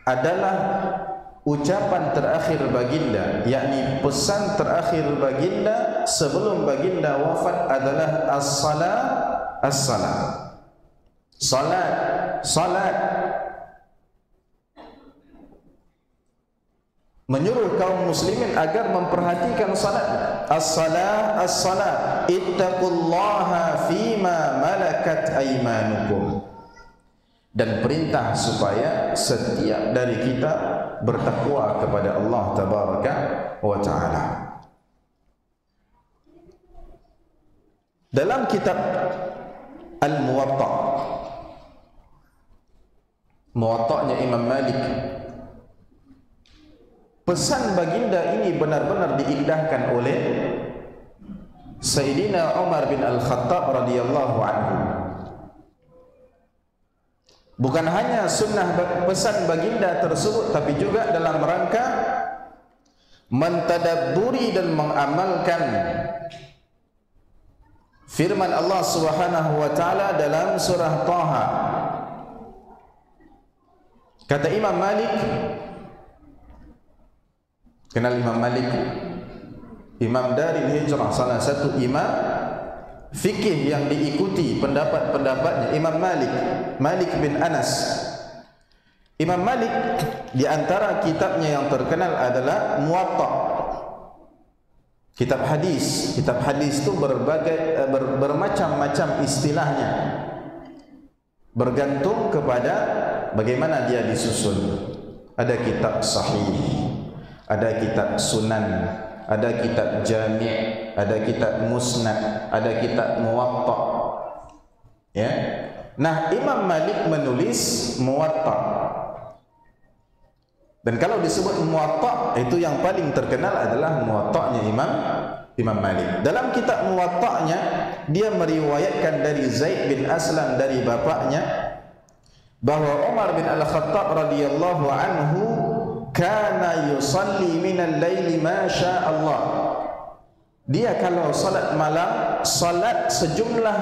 adalah ucapan terakhir baginda, yakni pesan terakhir baginda sebelum baginda wafat adalah as-salat, as-salat, salat, salat. Menyuruh kaum muslimin agar memperhatikan salat. As-salat, as-salat, ittaqullaha fima malakat aymanukum. Dan perintah supaya setiap dari kita bertakwa kepada Allah Tabaraka wa taala. Dalam kitab Al-Muwatta, Muwatta'nya Imam Malik, pesan baginda ini benar-benar diindahkan oleh Sayyidina Umar bin Al-Khattab radhiyallahu anhu. Bukan hanya sunnah pesan baginda tersebut, tapi juga dalam rangka mentadabburi dan mengamalkan firman Allah Subhanahu wa taala dalam surah Taha. Kata Imam Malik, kenal Imam Malik, Imam Daril Hijrah, salah satu imam fikih yang diikuti pendapat-pendapatnya Imam Malik, Malik bin Anas. Imam Malik di antara kitabnya yang terkenal adalah Muwatta, kitab hadis. Kitab hadis itu bermacam-macam istilahnya, bergantung kepada bagaimana dia disusun. Ada kitab sahih, ada kitab sunan, ada kitab Jami', ada kitab Musnad, ada kitab Muwatta. Ya. Nah, Imam Malik menulis Muwatta. Dan kalau disebut Muwatta, itu yang paling terkenal adalah Muwatta'nya Imam Malik. Dalam kitab Muwatta'nya, dia meriwayatkan dari Zaid bin Aslam dari bapaknya bahwa Umar bin Al-Khattab radhiyallahu anhu kana yusalli minal laili ma syaa Allah. Dia kalau salat malam, salat sejumlah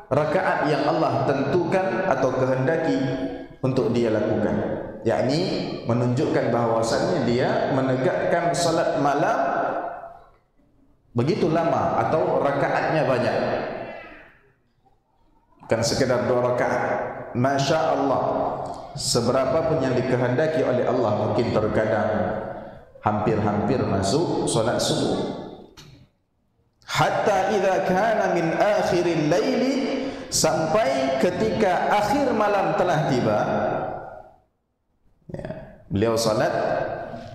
rakaat yang Allah tentukan atau kehendaki untuk dia lakukan. Yakni menunjukkan bahwasannya dia menegakkan salat malam begitu lama atau rakaatnya banyak. Bukan sekedar 2 rakaat. Masya Allah, seberapa pun yang dikehendaki oleh Allah. Mungkin terkadang hampir-hampir masuk solat subuh. Hatta idza kana min akhiril laili, sampai ketika akhir malam telah tiba, ya, beliau salat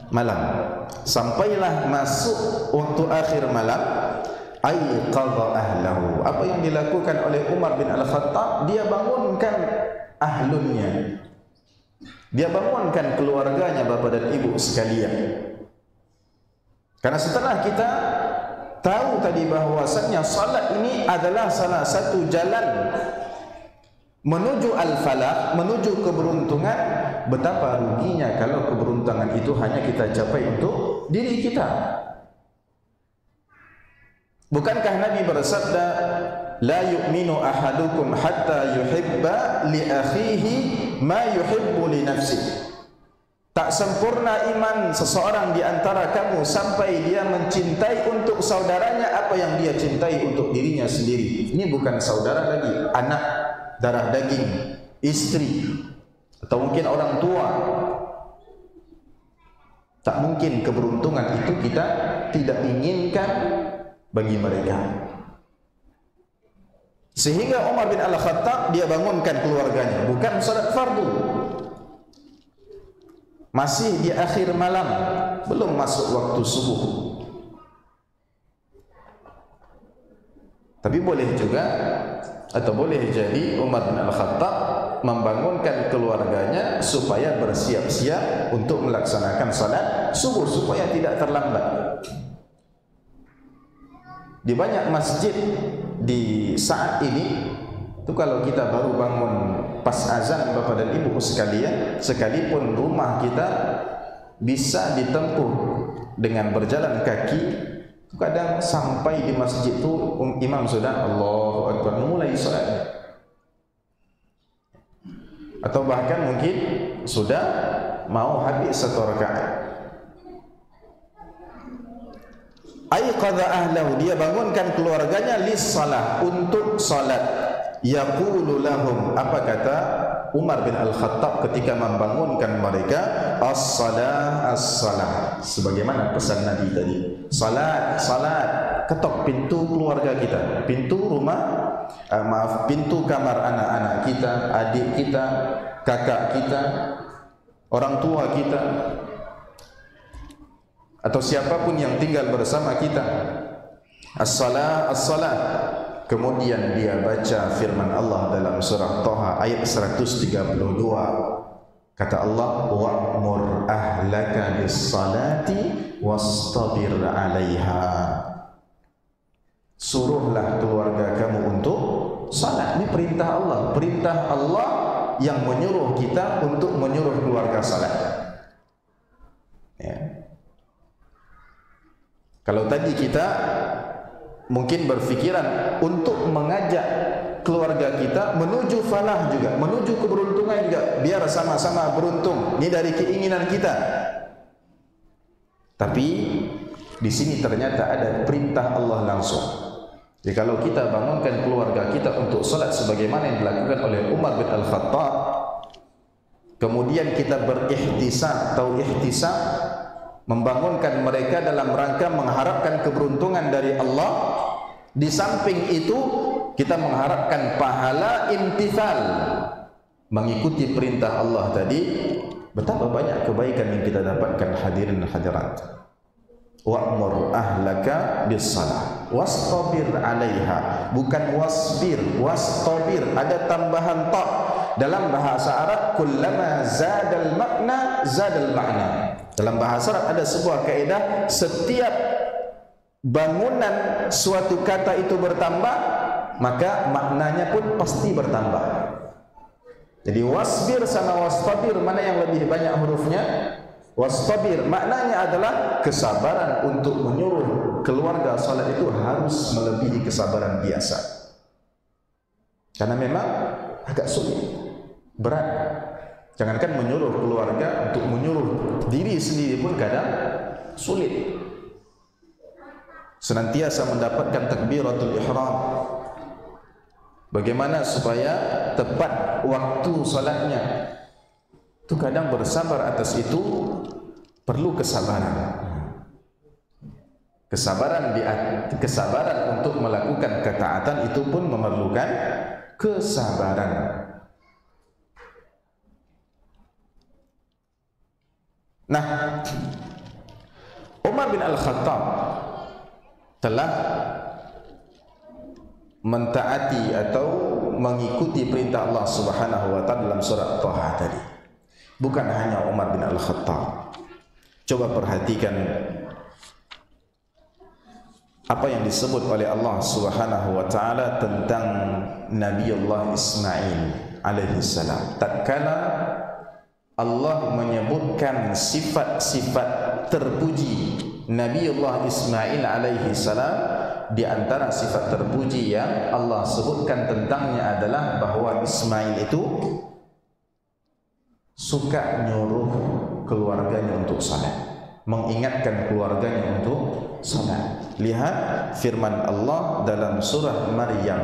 malam. Sampailah masuk waktu akhir malam, ayqadha ahlahu. Apa yang dilakukan oleh Umar bin Al-Khattab, dia bangunkan ahlunnya, dia bangunkan keluarganya, bapa dan ibu sekalian. Karena setelah kita tahu tadi bahwasannya salat ini adalah salah satu jalan menuju al-falah, menuju keberuntungan, betapa ruginya kalau keberuntungan itu hanya kita capai untuk diri kita. Bukankah Nabi bersabda, la yu'minu ahadukum hatta yuhibba li akhihi ma yuhibbu li nafsihi. Tak sempurna iman seseorang di antara kamu sampai dia mencintai untuk saudaranya apa yang dia cintai untuk dirinya sendiri. Ini bukan saudara lagi, anak darah daging, istri, atau mungkin orang tua. Tak mungkin keberuntungan itu kita tidak inginkan bagi mereka. Sehingga Umar bin Al-Khattab dia bangunkan keluarganya, bukan salat fardu. Masih di akhir malam, belum masuk waktu subuh. Tapi boleh juga atau boleh jadi Umar bin Al-Khattab membangunkan keluarganya supaya bersiap-siap untuk melaksanakan salat subuh supaya tidak terlambat. Di banyak masjid di saat ini itu kalau kita baru bangun pas azan, Bapak dan Ibu sekalian, sekalipun rumah kita bisa ditempuh dengan berjalan kaki, kadang sampai di masjid itu imam sudah Allahu Akbar mulai salat, atau bahkan mungkin sudah mau habis 1 rakaat. Ayqadha ahlahu, dia bangunkan keluarganya lis salah, untuk salat. Yaqulu lahum, apa kata Umar bin Al-Khattab ketika membangunkan mereka? As-salah, as-salah, sebagaimana pesan Nabi tadi, salat, salat. Ketok pintu keluarga kita, pintu rumah, pintu kamar anak-anak kita, adik kita, kakak kita, orang tua kita, atau siapapun yang tinggal bersama kita. As-salah, as-salah. Kemudian dia baca firman Allah dalam surah Thaha ayat 132. Kata Allah, wa'mur ahlaka bis-salati wastabir 'alaiha. Suruhlah keluarga kamu untuk salat. Ini perintah Allah, perintah Allah yang menyuruh kita untuk menyuruh keluarga salat. Ya. Kalau tadi kita mungkin berfikiran untuk mengajak keluarga kita menuju falah juga, menuju keberuntungan juga, biar sama-sama beruntung. Ini dari keinginan kita. Tapi di sini ternyata ada perintah Allah langsung. Jadi kalau kita bangunkan keluarga kita untuk salat sebagaimana yang dilakukan oleh Umar bin Al-Khattab, kemudian kita berihtisab atau ihtisab, membangunkan mereka dalam rangka mengharapkan keberuntungan dari Allah. Di samping itu kita mengharapkan pahala imtithal, mengikuti perintah Allah tadi. Betapa banyak kebaikan yang kita dapatkan, hadirin dan hadirat. Wa'mur ahlaka bis-salah wastabir 'alaiha, bukan wasbir, wastabir, ada tambahan ta. Dalam bahasa Arab kullama zadal makna zadal makna. Dalam bahasa Arab ada sebuah kaidah, setiap bangunan suatu kata itu bertambah, maka maknanya pun pasti bertambah. Jadi wasbir sama wastabir, mana yang lebih banyak hurufnya? Wastabir maknanya adalah kesabaran untuk menyuruh keluarga salat itu harus melebihi kesabaran biasa. Karena memang agak sulit, berat. Jangankan menyuruh keluarga, untuk menyuruh diri sendiri pun kadang sulit. Senantiasa mendapatkan takbiratul ihram. Bagaimana supaya tepat waktu salatnya, itu kadang bersabar atas itu perlu kesabaran. Kesabaran untuk melakukan ketaatan itu pun memerlukan kesabaran. Nah, Umar bin Al-Khattab telah mentaati atau mengikuti perintah Allah Subhanahu wa taala dalam surah Thaha tadi. Bukan hanya Umar bin Al-Khattab. Coba perhatikan apa yang disebut oleh Allah Subhanahu wa taala tentang Nabiullah Ismail alaihi salam. Tatkala Allah menyebutkan sifat-sifat terpuji Nabiullah Ismail alaihi salam, di antara sifat terpuji yang Allah sebutkan tentangnya adalah bahwa Ismail itu suka nyuruh keluarganya untuk salat, mengingatkan keluarganya untuk salat. Lihat firman Allah dalam surah Maryam.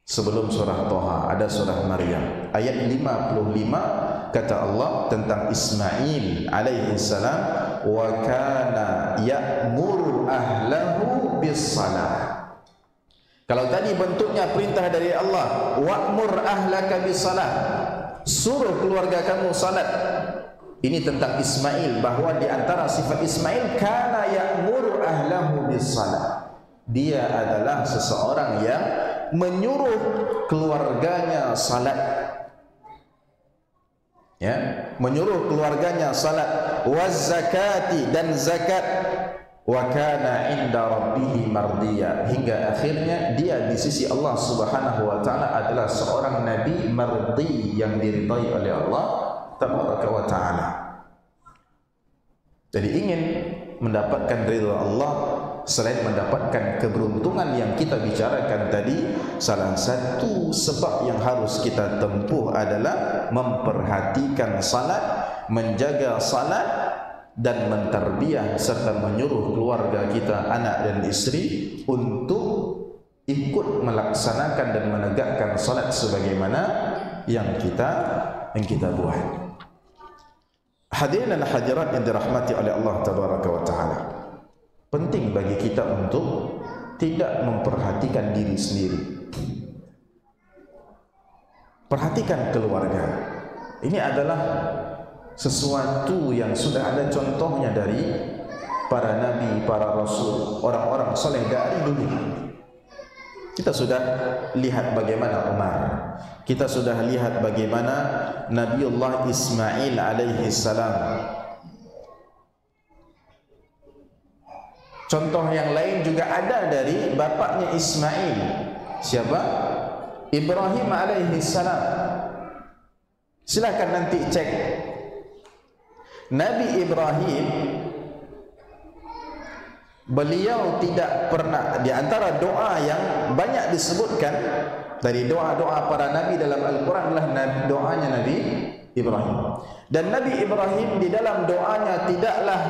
Sebelum surah Thaha ada surah Maryam ayat 55, kata Allah tentang Ismail alaihi salam, wa kana ya'muru ahlahu bis-salah. Kalau tadi bentuknya perintah dari Allah, wa'mur ahlaka bis-salah, suruh keluarga kamu salat. Ini tentang Ismail, bahwa di antara sifat Ismail kana ya'muru ahlahu bis-salah. Dia adalah seseorang yang menyuruh keluarganya salat. Ya, menyuruh keluarganya salat, waz zakati, dan zakat, wa kana inda rabbih mardiya, hingga akhirnya dia di sisi Allah Subhanahu wa taala adalah seorang nabi mardi, yang diridai oleh Allah tabaraka wa taala. Jadi ingin mendapatkan ridha Allah, selain mendapatkan keberuntungan yang kita bicarakan tadi, salah satu sebab yang harus kita tempuh adalah memperhatikan salat, menjaga salat, dan mentarbiyah serta menyuruh keluarga kita, anak dan istri, untuk ikut melaksanakan dan menegakkan salat sebagaimana yang kita buat. Hadirin dan hadirat yang dirahmati oleh Allah tabaraka wa taala, penting bagi kita untuk tidak memperhatikan diri sendiri. Perhatikan keluarga. Ini adalah sesuatu yang sudah ada contohnya dari para nabi, para rasul, orang-orang saleh dari dulu. Kita sudah lihat bagaimana Umar, kita sudah lihat bagaimana Nabiullah Ismail alaihi salam. Contoh yang lain juga ada dari bapaknya Ismail. Siapa? Ibrahim alaihi salam. Silakan nanti cek. Nabi Ibrahim, beliau tidak pernah, di antara doa yang banyak disebutkan dari doa-doa para nabi dalam Al-Quran adalah doanya Nabi Ibrahim. Dan Nabi Ibrahim di dalam doanya tidaklah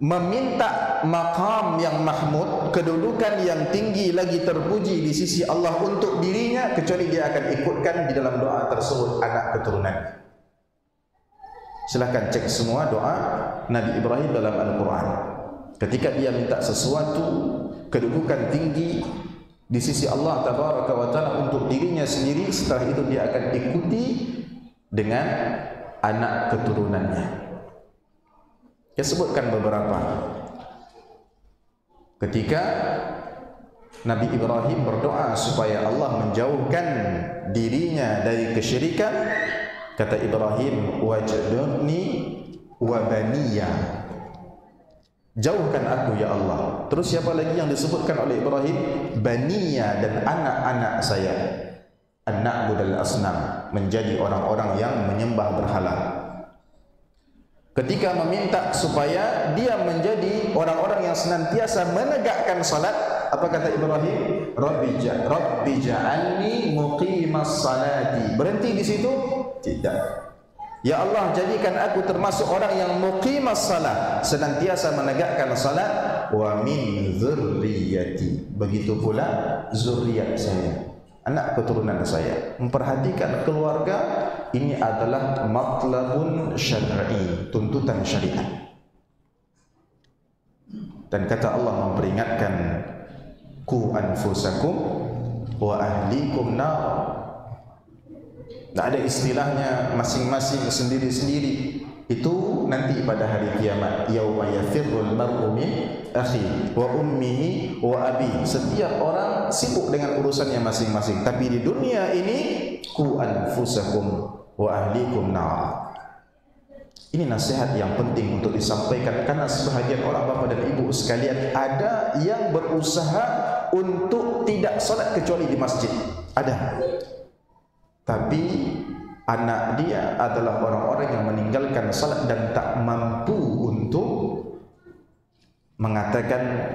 meminta maqam yang mahmud, kedudukan yang tinggi lagi terpuji di sisi Allah untuk dirinya, kecuali dia akan ikutkan di dalam doa tersebut anak keturunan. Silahkan cek semua doa Nabi Ibrahim dalam Al-Quran. Ketika dia minta sesuatu, kedudukan tinggi di sisi Allah tabaraka wa taala untuk dirinya sendiri, setelah itu dia akan ikuti dengan anak keturunannya. Dia sebutkan beberapa. Ketika Nabi Ibrahim berdoa supaya Allah menjauhkan dirinya dari kesyirikan, kata Ibrahim, waj'alni wa baniya, jauhkan aku ya Allah. Terus siapa lagi yang disebutkan oleh Ibrahim? Baniya, dan anak-anak saya, an-na'budal asnam, menjadi orang-orang yang menyembah berhala. Ketika meminta supaya dia menjadi orang-orang yang senantiasa menegakkan salat, apa kata Ibrahim? Rabbi ja'alni muqimas salati. Berhenti di situ? Tidak. Ya Allah, jadikan aku termasuk orang yang muqimas salat, senantiasa menegakkan salat, wa min dzurriyyati, begitu pula zuriat saya, anak keturunan saya. Memperhatikan keluarga ini adalah matlabun syar'i, tuntutan syariat. Dan kata Allah memperingatkan, ku anfusakum wa ahlikum nar. Tak ada istilahnya masing-masing sendiri-sendiri. Itu nanti pada hari kiamat, yauma yafirrul mar'u min akhi wa ummihi wa abi. Setiap orang sibuk dengan urusannya masing-masing. Tapi di dunia ini, ku anfusakum wa ahlikum nar. Ini nasihat yang penting untuk disampaikan, karena sebahagian orang bapa dan ibu sekalian ada yang berusaha untuk tidak salat kecuali di masjid. Ada. Tapi anak dia adalah orang-orang yang meninggalkan salat dan tak mampu untuk mengatakan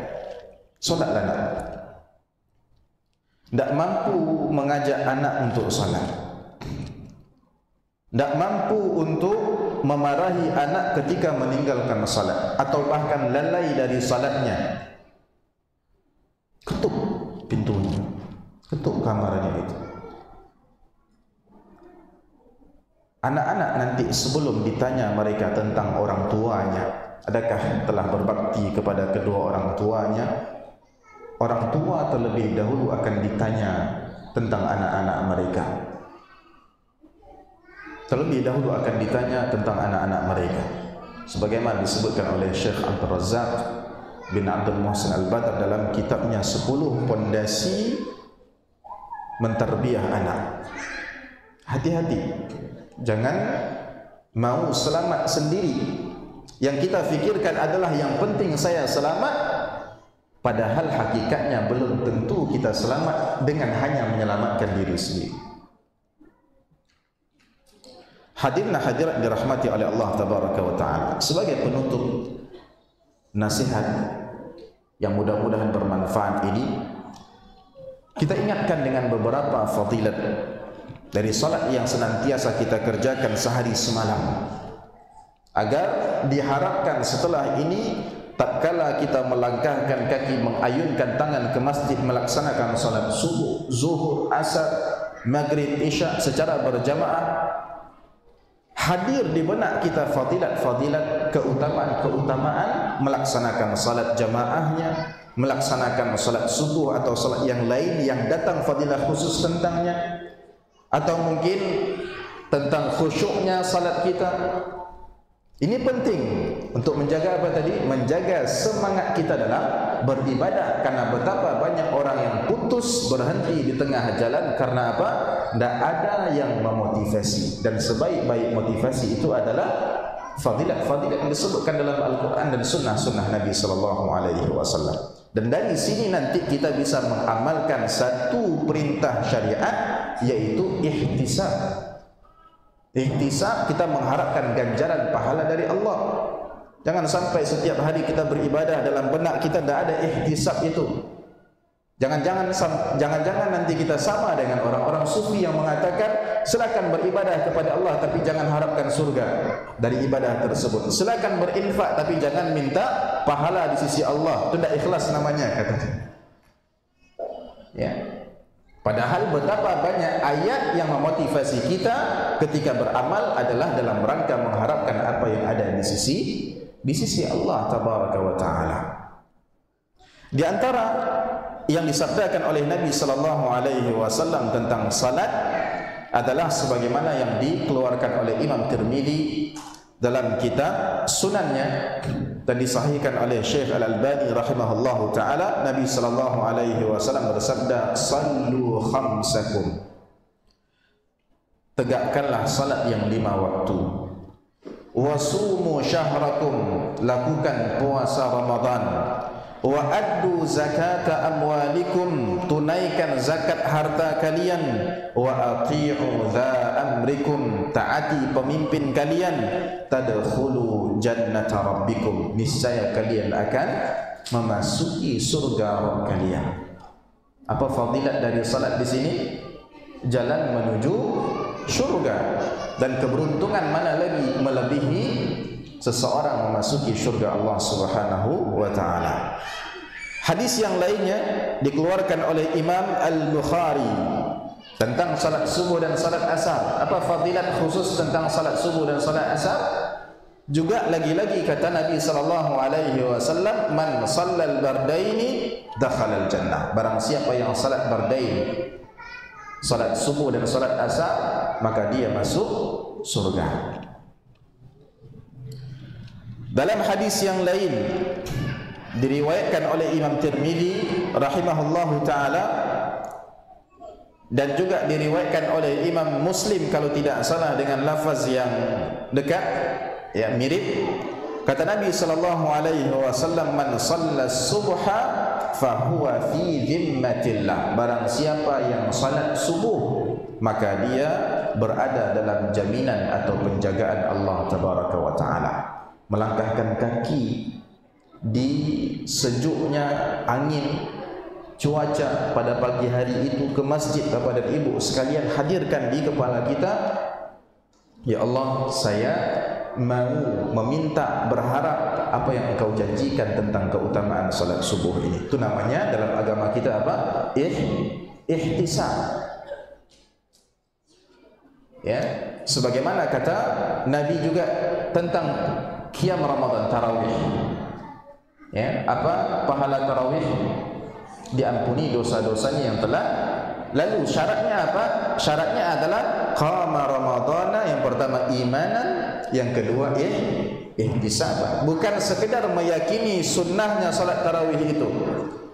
salatlah nak. Tak mampu mengajak anak untuk salat. Tak mampu untuk memarahi anak ketika meninggalkan salat, atau bahkan lalai dari salatnya. Ketuk pintunya, ketuk kamarnya itu. Anak-anak nanti sebelum ditanya mereka tentang orang tuanya, adakah telah berbakti kepada kedua orang tuanya, orang tua terlebih dahulu akan ditanya tentang anak-anak mereka. Terlebih dahulu akan ditanya tentang anak-anak mereka. Sebagaimana disebutkan oleh Syekh Abdul Razak bin Abdul Muhsin Al-Badr dalam kitabnya 10 pondasi mentarbiah anak. Hati-hati, jangan mau selamat sendiri. Yang kita fikirkan adalah yang penting saya selamat, padahal hakikatnya belum tentu kita selamat dengan hanya menyelamatkan diri sendiri. Hadirna hadirat dirahmati oleh Allah Tabaraka wa Ta'ala, sebagai penutup nasihat yang mudah-mudahan bermanfaat ini, kita ingatkan dengan beberapa fadilat dari salat yang senantiasa kita kerjakan sehari semalam, agar diharapkan setelah ini tatkala kita melangkahkan kaki, mengayunkan tangan ke masjid melaksanakan salat subuh, zuhur, asar, maghrib, isya secara berjamaah, hadir di benak kita fadilat-fadilat, keutamaan-keutamaan melaksanakan salat jamaahnya, melaksanakan salat subuh atau salat yang lain yang datang fadilah khusus tentangnya, atau mungkin tentang khusyuknya salat kita. Ini penting untuk menjaga apa tadi? Menjaga semangat kita dalam beribadah, karena betapa banyak orang yang putus, berhenti di tengah jalan karena apa? Tidak ada yang memotivasi. Dan sebaik-baik motivasi itu adalah fadilat-fadilat yang disebutkan dalam Al-Quran dan sunnah-sunnah Nabi SAW. Dan dari sini nanti kita bisa mengamalkan satu perintah syariat, yaitu ihtisab. Ihtisab, kita mengharapkan ganjaran pahala dari Allah. Jangan sampai setiap hari kita beribadah dalam benak kita tidak ada ihtisab itu. Jangan-jangan nanti kita sama dengan orang-orang sufi yang mengatakan silakan beribadah kepada Allah tapi jangan harapkan surga dari ibadah tersebut. Silakan berinfak tapi jangan minta pahala di sisi Allah. Itu tidak ikhlas namanya, katanya. Ya. Padahal betapa banyak ayat yang memotivasi kita ketika beramal adalah dalam rangka mengharapkan apa yang ada di sisi Allah Tabaraka wa Ta'ala. Di antara yang disabdakan oleh Nabi sallallahu alaihi wasallam tentang salat adalah sebagaimana yang dikeluarkan oleh Imam Tirmidzi dalam kitab sunannya dan disahihkan oleh Syekh Al-Albani rahimahullahu taala, Nabi sallallahu alaihi wasallam bersabda, "Sallu khamsakum." Tegakkanlah salat yang 5 waktu. Wasumu syahrakum, lakukan puasa Ramadan. Wa addu zakata amwalikum, tunaikan zakat harta kalian. Wa ati'u dha amrikum, taati pemimpin kalian. Tadkhulu jannata rabbikum, niscaya kalian akan memasuki surga Rabb kalian. Apa fadilat dari salat di sini? Jalan menuju surga, dan keberuntungan mana lagi melebihi seseorang memasuki surga Allah Subhanahu wa taala. Hadis yang lainnya dikeluarkan oleh Imam Al-Bukhari tentang salat subuh dan salat asar. Apa fadilat khusus tentang salat subuh dan salat asar? Juga lagi-lagi kata Nabi sallallahu alaihi wasallam, "Man shallal bardaini dakhala al-jannah." Barang siapa yang salat bardain, salat subuh dan salat asar, maka dia masuk surga. Dalam hadis yang lain diriwayatkan oleh Imam Tirmidzi rahimahullahu taala dan juga diriwayatkan oleh Imam Muslim kalau tidak salah dengan lafaz yang dekat, ya mirip. Kata Nabi sallallahu alaihi wasallam, "Man shalla subha fahuwa fi dhimmatillah." Barang siapa yang salat subuh, maka dia berada dalam jaminan atau penjagaan Allah tabaraka wa taala. Melangkahkan kaki di sejuknya angin cuaca pada pagi hari itu ke masjid, Bapak dan Ibu sekalian, hadirkan di kepala kita, ya Allah, saya mau meminta, berharap apa yang Engkau janjikan tentang keutamaan salat subuh ini. Itu namanya dalam agama kita apa? Ihtisab. Ya, sebagaimana kata Nabi juga tentang qiyam Ramadan, tarawih. Ya, apa pahala tarawih? Diampuni dosa-dosanya yang telah lalu. Syaratnya apa? Syaratnya adalah qama ramadhana, yang pertama imanan, yang kedua ihtisaban. Bukan sekedar meyakini sunnahnya salat tarawih itu,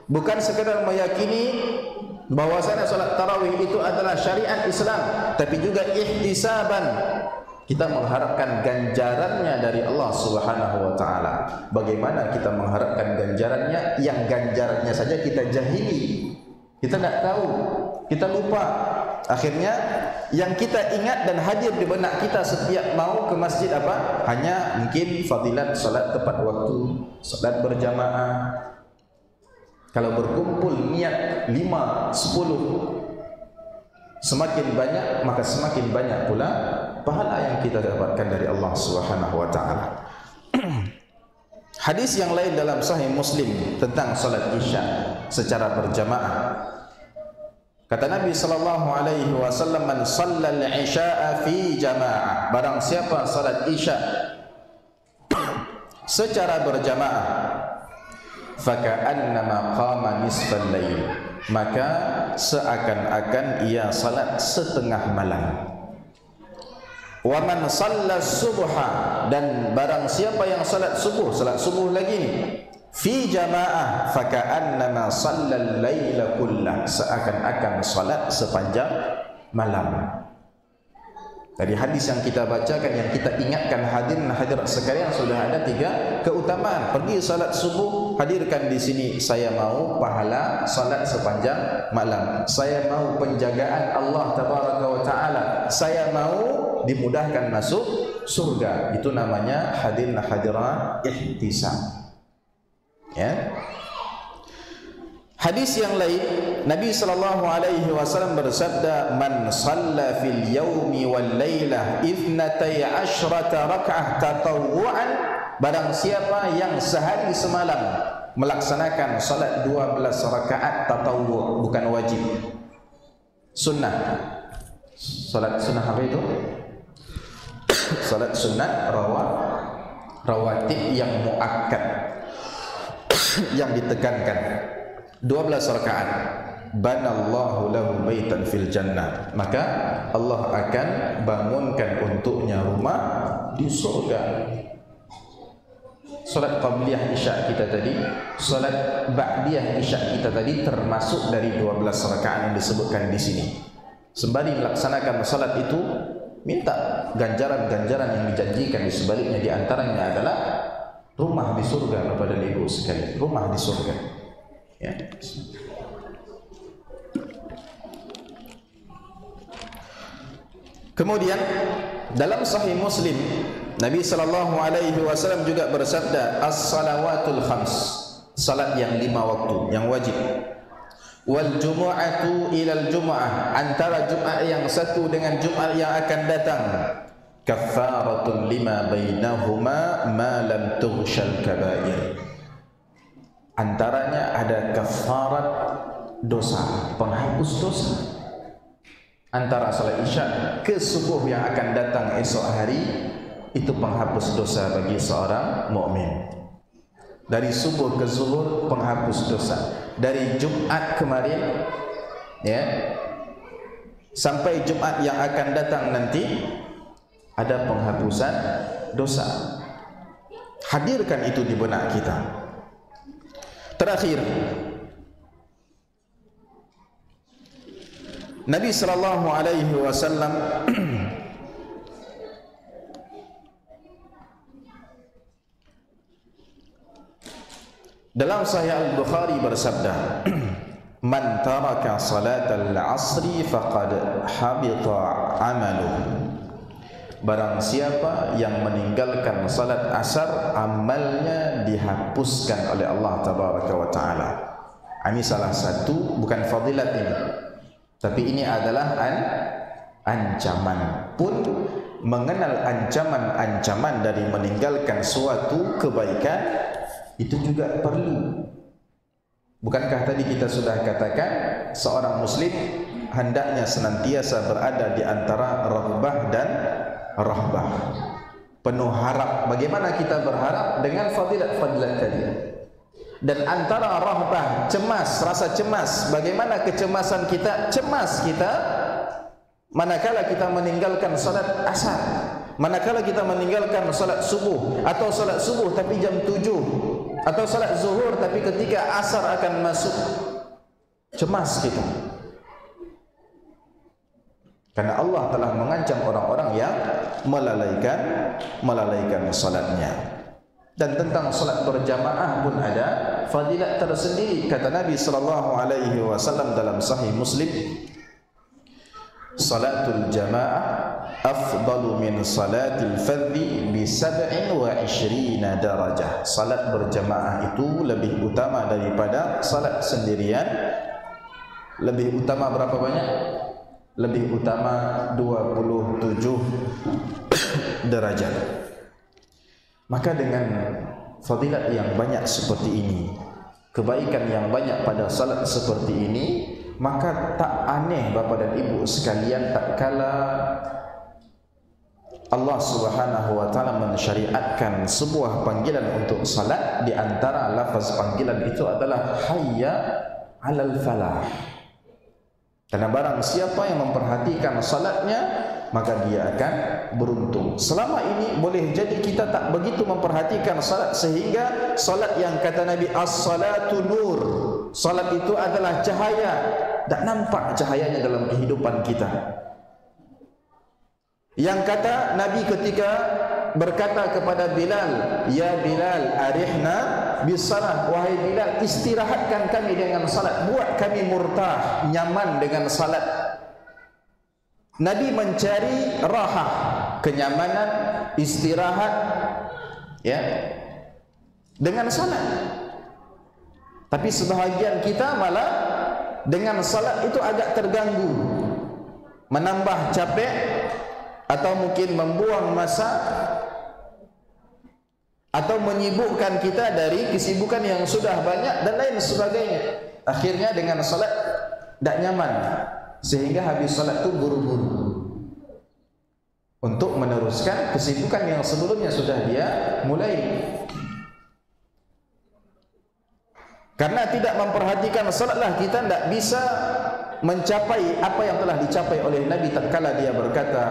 bukan sekedar meyakini bahwasanya salat tarawih itu adalah syariat Islam, tapi juga ihtisaban. Kita mengharapkan ganjarannya dari Allah Subhanahu wa taala. Bagaimana kita mengharapkan ganjarannya yang ganjarannya saja kita jahili, kita tidak tahu, kita lupa. Akhirnya yang kita ingat dan hadir di benak kita setiap mau ke masjid apa? Hanya mungkin fadilat salat tepat waktu, salat berjamaah. Kalau berkumpul niat 5, 10, semakin banyak, maka semakin banyak pula pahala yang kita dapatkan dari Allah Subhanahu wa taala. Hadis yang lain dalam Sahih Muslim tentang salat Isya secara berjamaah. Kata Nabi sallallahu alaihi wasallam, "Man shallal isya'a fi jamaah." Barang siapa salat Isya secara berjamaah, faka'annama qama nisfal lail, maka seakan-akan ia salat setengah malam. Wa man shalla subha, dan barang siapa yang salat subuh lagi ni fi jamaah, faka'annama shallal laila kullah, seakan-akan salat sepanjang malam. Dari hadis yang kita bacakan, yang kita ingatkan hadirin hadirat sekalian, sudah ada 3 keutamaan. Pergi salat subuh, hadirkan di sini, saya mau pahala salat sepanjang malam, saya mau penjagaan Allah tabaraka wa taala, saya mau dimudahkan masuk surga. Itu namanya hadirin hadirat ihtisab. Ya. Hadis yang lain, Nabi sallallahu alaihi wasallam bersabda, "Man shalla fil yaumi wal lailah 12 rak'ah tatawwu'an." Barang siapa yang sehari semalam melaksanakan salat 12 rakaat tatawwu', bukan wajib, sunnah. Salat sunnah apa itu? Salat sunnah rawatib yang muakkad, yang ditekankan. 12 rakaat. Banallahu lahu baitan fil jannah, maka Allah akan bangunkan untuknya rumah di surga. Salat qabliyah isya kita tadi, salat ba'diyah isya kita tadi termasuk dari 12 rakaat yang disebutkan di sini. Sembari melaksanakan salat itu, minta ganjaran-ganjaran yang dijanjikan di sebaliknya. Di antaranya adalah rumah di surga Bapak dan Ibu sekalian, rumah di surga. Ya. Kemudian dalam Sahih Muslim, Nabi sallallahu alaihi wasallam juga bersabda, as-salawatul khams, salat yang 5 waktu yang wajib. Wal jumu'atu ilal jumu'ah, antara Jumat yang satu dengan Jumat yang akan datang, kaffaratun lima bainahuma ma lam tughshal kabair. Antaranya ada kafarat dosa, penghapus dosa. Antara salat isya ke subuh yang akan datang esok hari, itu penghapus dosa bagi seorang mukmin. Dari subuh ke zuhur penghapus dosa. Dari Jumat kemarin ya sampai Jumat yang akan datang nanti ada penghapusan dosa. Hadirkan itu di benak kita. Terakhir, Nabi sallallahu alaihi wasallam dalam Sahih Al-Bukhari bersabda, man taraka salatal asri faqad habita amaluhu. Barang siapa yang meninggalkan salat asar, amalnya dihapuskan oleh Allah tabaraka wa taala. Ini salah satu, bukan fadilat ini, tapi ini adalah ancaman. Pun mengenal ancaman-ancaman dari meninggalkan suatu kebaikan itu juga perlu. Bukankah tadi kita sudah katakan seorang muslim hendaknya senantiasa berada di antara raghbah dan rahbah, penuh harap. Bagaimana kita berharap? Dengan fadilat-fadilat tadi. Dan antara rahbah, cemas, rasa cemas. Bagaimana kecemasan kita? Cemas kita manakala kita meninggalkan salat asar, manakala kita meninggalkan salat subuh, atau salat subuh tapi jam 7, atau salat zuhur tapi ketika asar akan masuk. Cemas kita, karena Allah telah mengancam orang-orang yang melalaikan salatnya. Dan tentang salat berjamaah pun ada fadilat tersendiri. Kata Nabi sallallahu alaihi wasallam dalam Sahih Muslim, salatul jamaah afdalu min salatil fardhi bi 27 darajah. Salat berjamaah itu lebih utama daripada salat sendirian. Lebih utama berapa banyak? Lebih utama 27 derajat. Maka dengan fadilat yang banyak seperti ini, kebaikan yang banyak pada salat seperti ini, maka tak aneh Bapak dan Ibu sekalian, tak kala Allah Subhanahu wa taala mensyariatkan sebuah panggilan untuk salat, di antara lafaz panggilan itu adalah hayya 'alal falah. Karena barang siapa yang memperhatikan salatnya, maka dia akan beruntung. Selama ini boleh jadi kita tak begitu memperhatikan salat, sehingga salat yang kata Nabi as-salatu nur, salat itu adalah cahaya, tak nampak cahayanya dalam kehidupan kita. Yang kata Nabi ketika berkata kepada Bilal, ya Bilal arihna bisalah, wahai Bilal istirahatkan kami dengan salat, buat kami murtah, nyaman dengan salat. Nabi mencari rahah, kenyamanan, istirahat ya dengan salat. Tapi sebahagian kita malah dengan salat itu agak terganggu, menambah capek, atau mungkin membuang masa, atau menyibukkan kita dari kesibukan yang sudah banyak dan lain sebagainya. Akhirnya dengan salat tak nyaman, sehingga habis salat itu buru-buru untuk meneruskan kesibukan yang sebelumnya sudah dia mulai. Karena tidak memperhatikan salatlah kita tidak bisa mencapai apa yang telah dicapai oleh Nabi tatkala dia berkata,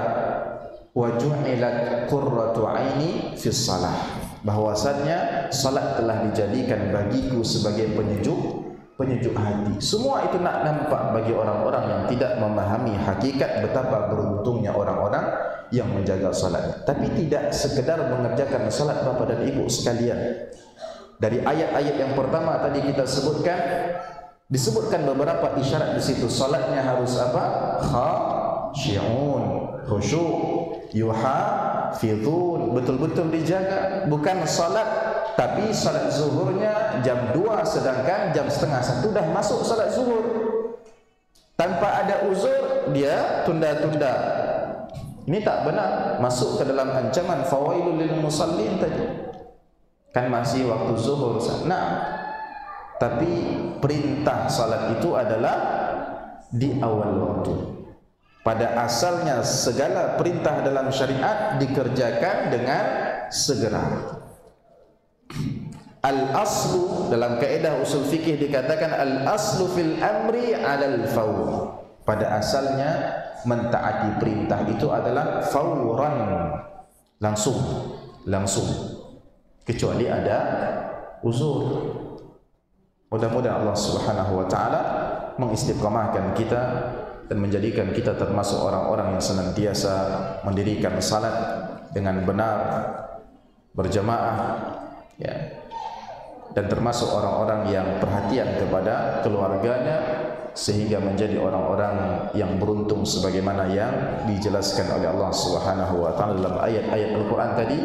wa ju'ilat qurratu aini fi shalah, bahwasannya salat telah dijadikan bagiku sebagai penyejuk hati. Semua itu nak nampak bagi orang-orang yang tidak memahami hakikat betapa beruntungnya orang-orang yang menjaga salat. Tapi tidak sekedar mengerjakan salat Bapak dan Ibu sekalian. Dari ayat-ayat yang pertama tadi kita sebutkan, disebutkan beberapa isyarat di situ. Salatnya harus apa? Khashi'un, khusyuk, yuhafizun, betul-betul dijaga. Bukan salat tapi salat zuhurnya jam 2 sedangkan jam setengah 1 dah masuk salat zuhur. Tanpa ada uzur dia tunda-tunda. Ini tak benar, masuk ke dalam ancaman fawailul lil musallin tadi. Kan masih waktu zuhur sana. Tapi perintah salat itu adalah di awal waktu. Pada asalnya segala perintah dalam syariat dikerjakan dengan segera. Al-aslu dalam kaedah usul fikih dikatakan al-aslu fil amri 'alal fawr. Pada asalnya mentaati perintah itu adalah fauran, langsung. Kecuali ada uzur. Mudah-mudahan Allah Subhanahu wa taala mengistiqamahkan kita dan menjadikan kita termasuk orang-orang yang senantiasa mendirikan salat dengan benar, berjamaah, ya, dan termasuk orang-orang yang perhatian kepada keluarganya sehingga menjadi orang-orang yang beruntung sebagaimana yang dijelaskan oleh Allah Subhanahu wa taala dalam ayat-ayat Al-Qur'an tadi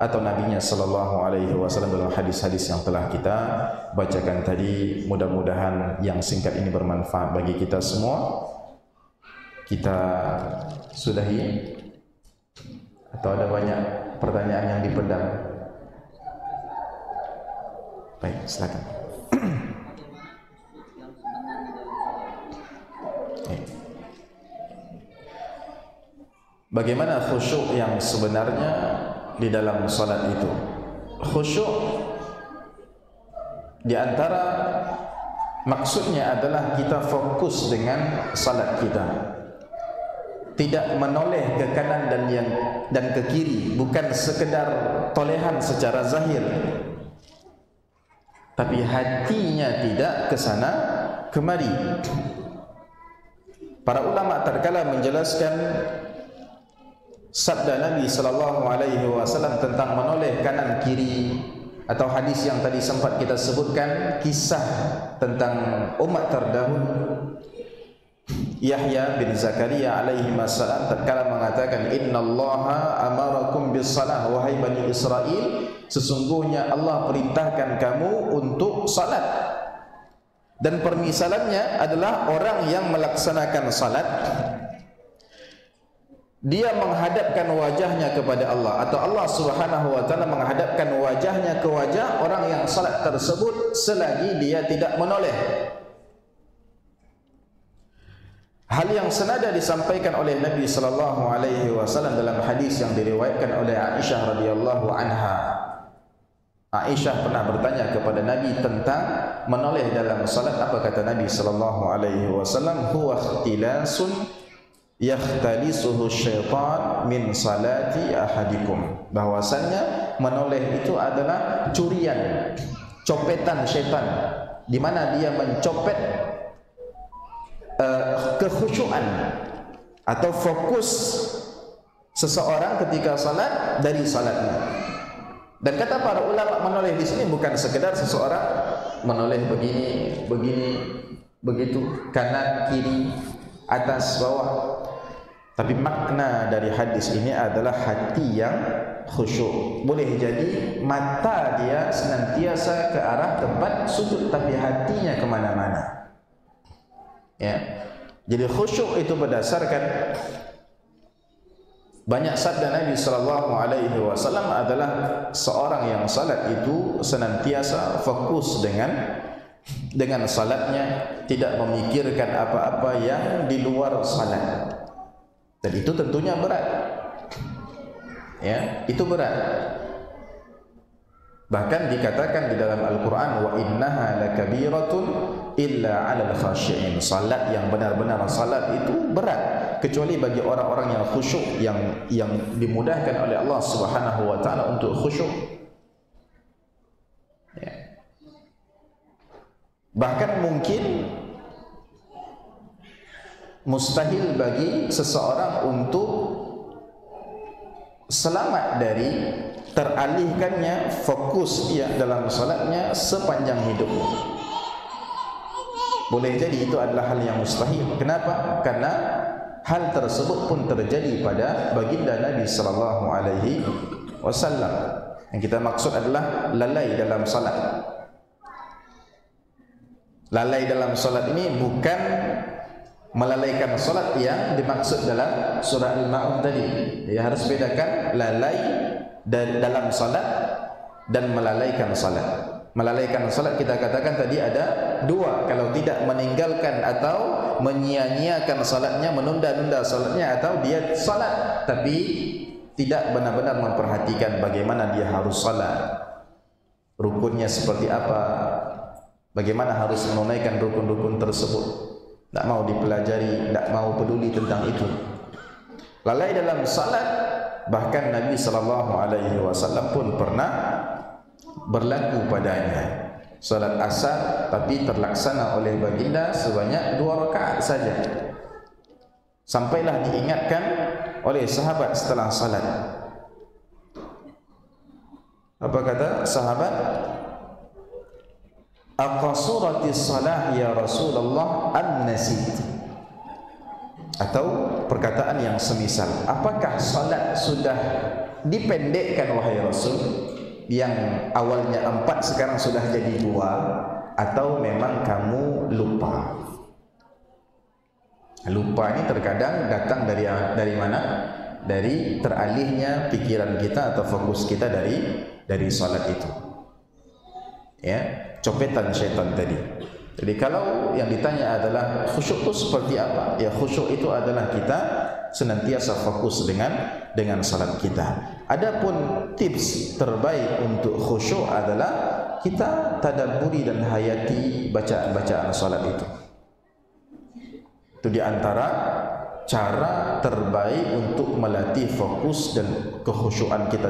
atau Nabi-Nya sallallahu alaihi wasallam dalam hadis-hadis yang telah kita bacakan tadi. Mudah-mudahan yang singkat ini bermanfaat bagi kita semua. Kita sudahi atau ada banyak pertanyaan yang dipendam? Baik, silakan. Bagaimana khusyuk yang sebenarnya di dalam salat itu? Khusyuk di antara maksudnya adalah kita fokus dengan salat kita, tidak menoleh ke kanan dan ke kiri, bukan sekedar tolehan secara zahir, tapi hatinya tidak ke sana kemari. Para ulama tatkala menjelaskan sabda Nabi sallallahu alaihi wasallam tentang menoleh kanan kiri, atau hadis yang tadi sempat kita sebutkan, kisah tentang umat terdahulu Yahya bin Zakaria alaihi wassalam tatkala mengatakan innallaha amarakum bis salah, wahai Bani Israel, sesungguhnya Allah perintahkan kamu untuk salat. Dan permisalannya adalah orang yang melaksanakan salat, dia menghadapkan wajahnya kepada Allah, atau Allah Subhanahu wa taala menghadapkan wajahnya ke wajah orang yang salat tersebut selagi dia tidak menoleh. Hal yang senada disampaikan oleh Nabi sallallahu alaihi wasallam dalam hadis yang diriwayatkan oleh Aisyah radhiyallahu anha. Aisyah pernah bertanya kepada Nabi tentang menoleh dalam salat. Apa kata Nabi sallallahu alaihi wasallam? Huwa ikhtilasun yakhtalisuhu syaitan min salati ahadikum. Bahwasannya menoleh itu adalah curian, copetan syaitan, di mana dia mencopet kekhusyuan atau fokus seseorang ketika salat dari salatnya. Dan kata para ulama, menoleh di sini bukan sekedar seseorang menoleh begini, begitu, kanan, kiri, atas, bawah. Tapi makna dari hadis ini adalah hati yang khusyuk. Boleh jadi mata dia senantiasa ke arah tempat sujud, tapi hatinya kemana-mana. Ya, jadi khusyuk itu berdasarkan banyak sabda Nabi sallallahu alaihi wasallam adalah seorang yang salat itu senantiasa fokus dengan salatnya, tidak memikirkan apa-apa yang di luar salat. Dan itu tentunya berat. Ya, itu berat. Bahkan dikatakan di dalam Al-Qur'an, wa innaha lakabiratun illa 'alal khashi'in. Salat yang benar-benar salat itu berat kecuali bagi orang-orang yang khusyuk, yang dimudahkan oleh Allah Subhanahu wa taala untuk khusyuk. Ya. Bahkan mungkin mustahil bagi seseorang untuk selamat dari teralihkannya fokus dia dalam salatnya sepanjang hidupnya. Boleh jadi itu adalah hal yang mustahil. Kenapa? Karena hal tersebut pun terjadi pada baginda Nabi sallallahu alaihi wasallam. Yang kita maksud adalah lalai dalam salat. Lalai dalam salat ini bukan melalaikan salat yang dimaksud dalam surah Al-Ma'un tadi. Ya, harus bedakan lalai dalam salat dan melalaikan salat. Melalaikan salat kita katakan tadi ada dua, kalau tidak meninggalkan atau menyia-nyiakan salatnya, menunda-nunda salatnya, atau dia salat tapi tidak benar-benar memperhatikan bagaimana dia harus salat, rukunnya seperti apa, bagaimana harus menunaikan rukun-rukun tersebut, tak mau dipelajari, tak mau peduli tentang itu. Lalai dalam salat, bahkan Nabi SAW pun pernah berlaku padanya. Salat asar tapi terlaksana oleh baginda sebanyak 2 rakaat saja. Sampailah diingatkan oleh sahabat setelah salat. Apa kata sahabat? Aqasuratis salah ya Rasulullah an-nasit. Atau perkataan yang semisal, apakah salat sudah dipendekkan wahai Rasul? Yang awalnya 4 sekarang sudah jadi 2, atau memang kamu lupa? Lupa ini terkadang datang dari mana? Dari teralihnya pikiran kita atau fokus kita dari salat itu. Ya, copetan syaitan tadi. Jadi kalau yang ditanya adalah khusyuk itu seperti apa? Ya, khusyuk itu adalah kita senantiasa fokus dengan salat kita. Adapun tips terbaik untuk khusyuk adalah kita tadabburi dan hayati bacaan-bacaan salat itu. Itu di antara cara terbaik untuk melatih fokus dan kekhusyukan kita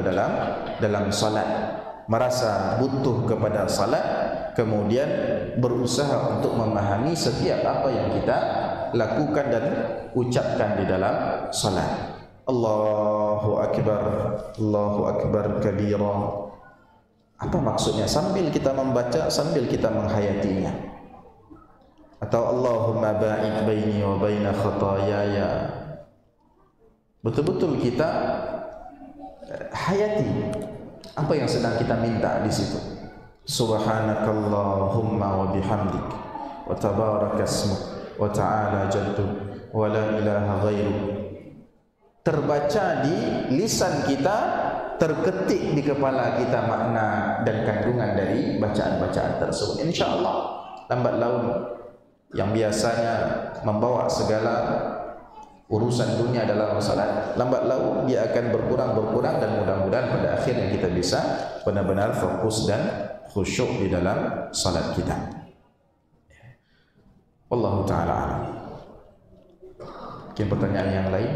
dalam salat. Merasa butuh kepada salat, kemudian berusaha untuk memahami setiap apa yang kita lakukan dan ucapkan di dalam salat. Allahu Akbar kabira. Apa maksudnya? Sambil kita membaca, sambil kita menghayatinya. Atau Allahumma ba'id baini wa baina khataayaya. Betul-betul kita hayati apa yang sedang kita minta di situ. Subhanakallahumma wa bihamdik wa tabaraka ismuk wa ta'ala jadduk wa la ilaha ghairuk. Terbaca di lisan kita, terketik di kepala kita makna dan kandungan dari bacaan-bacaan tersebut. InsyaAllah lambat laun yang biasanya membawa segala urusan dunia dalam salat, lambat laun dia akan berkurang dan mudah-mudahan pada akhirnya kita bisa benar-benar fokus dan khusyuk di dalam salat kita. Wallahu ta'ala a'lam. Mungkin pertanyaan yang lain?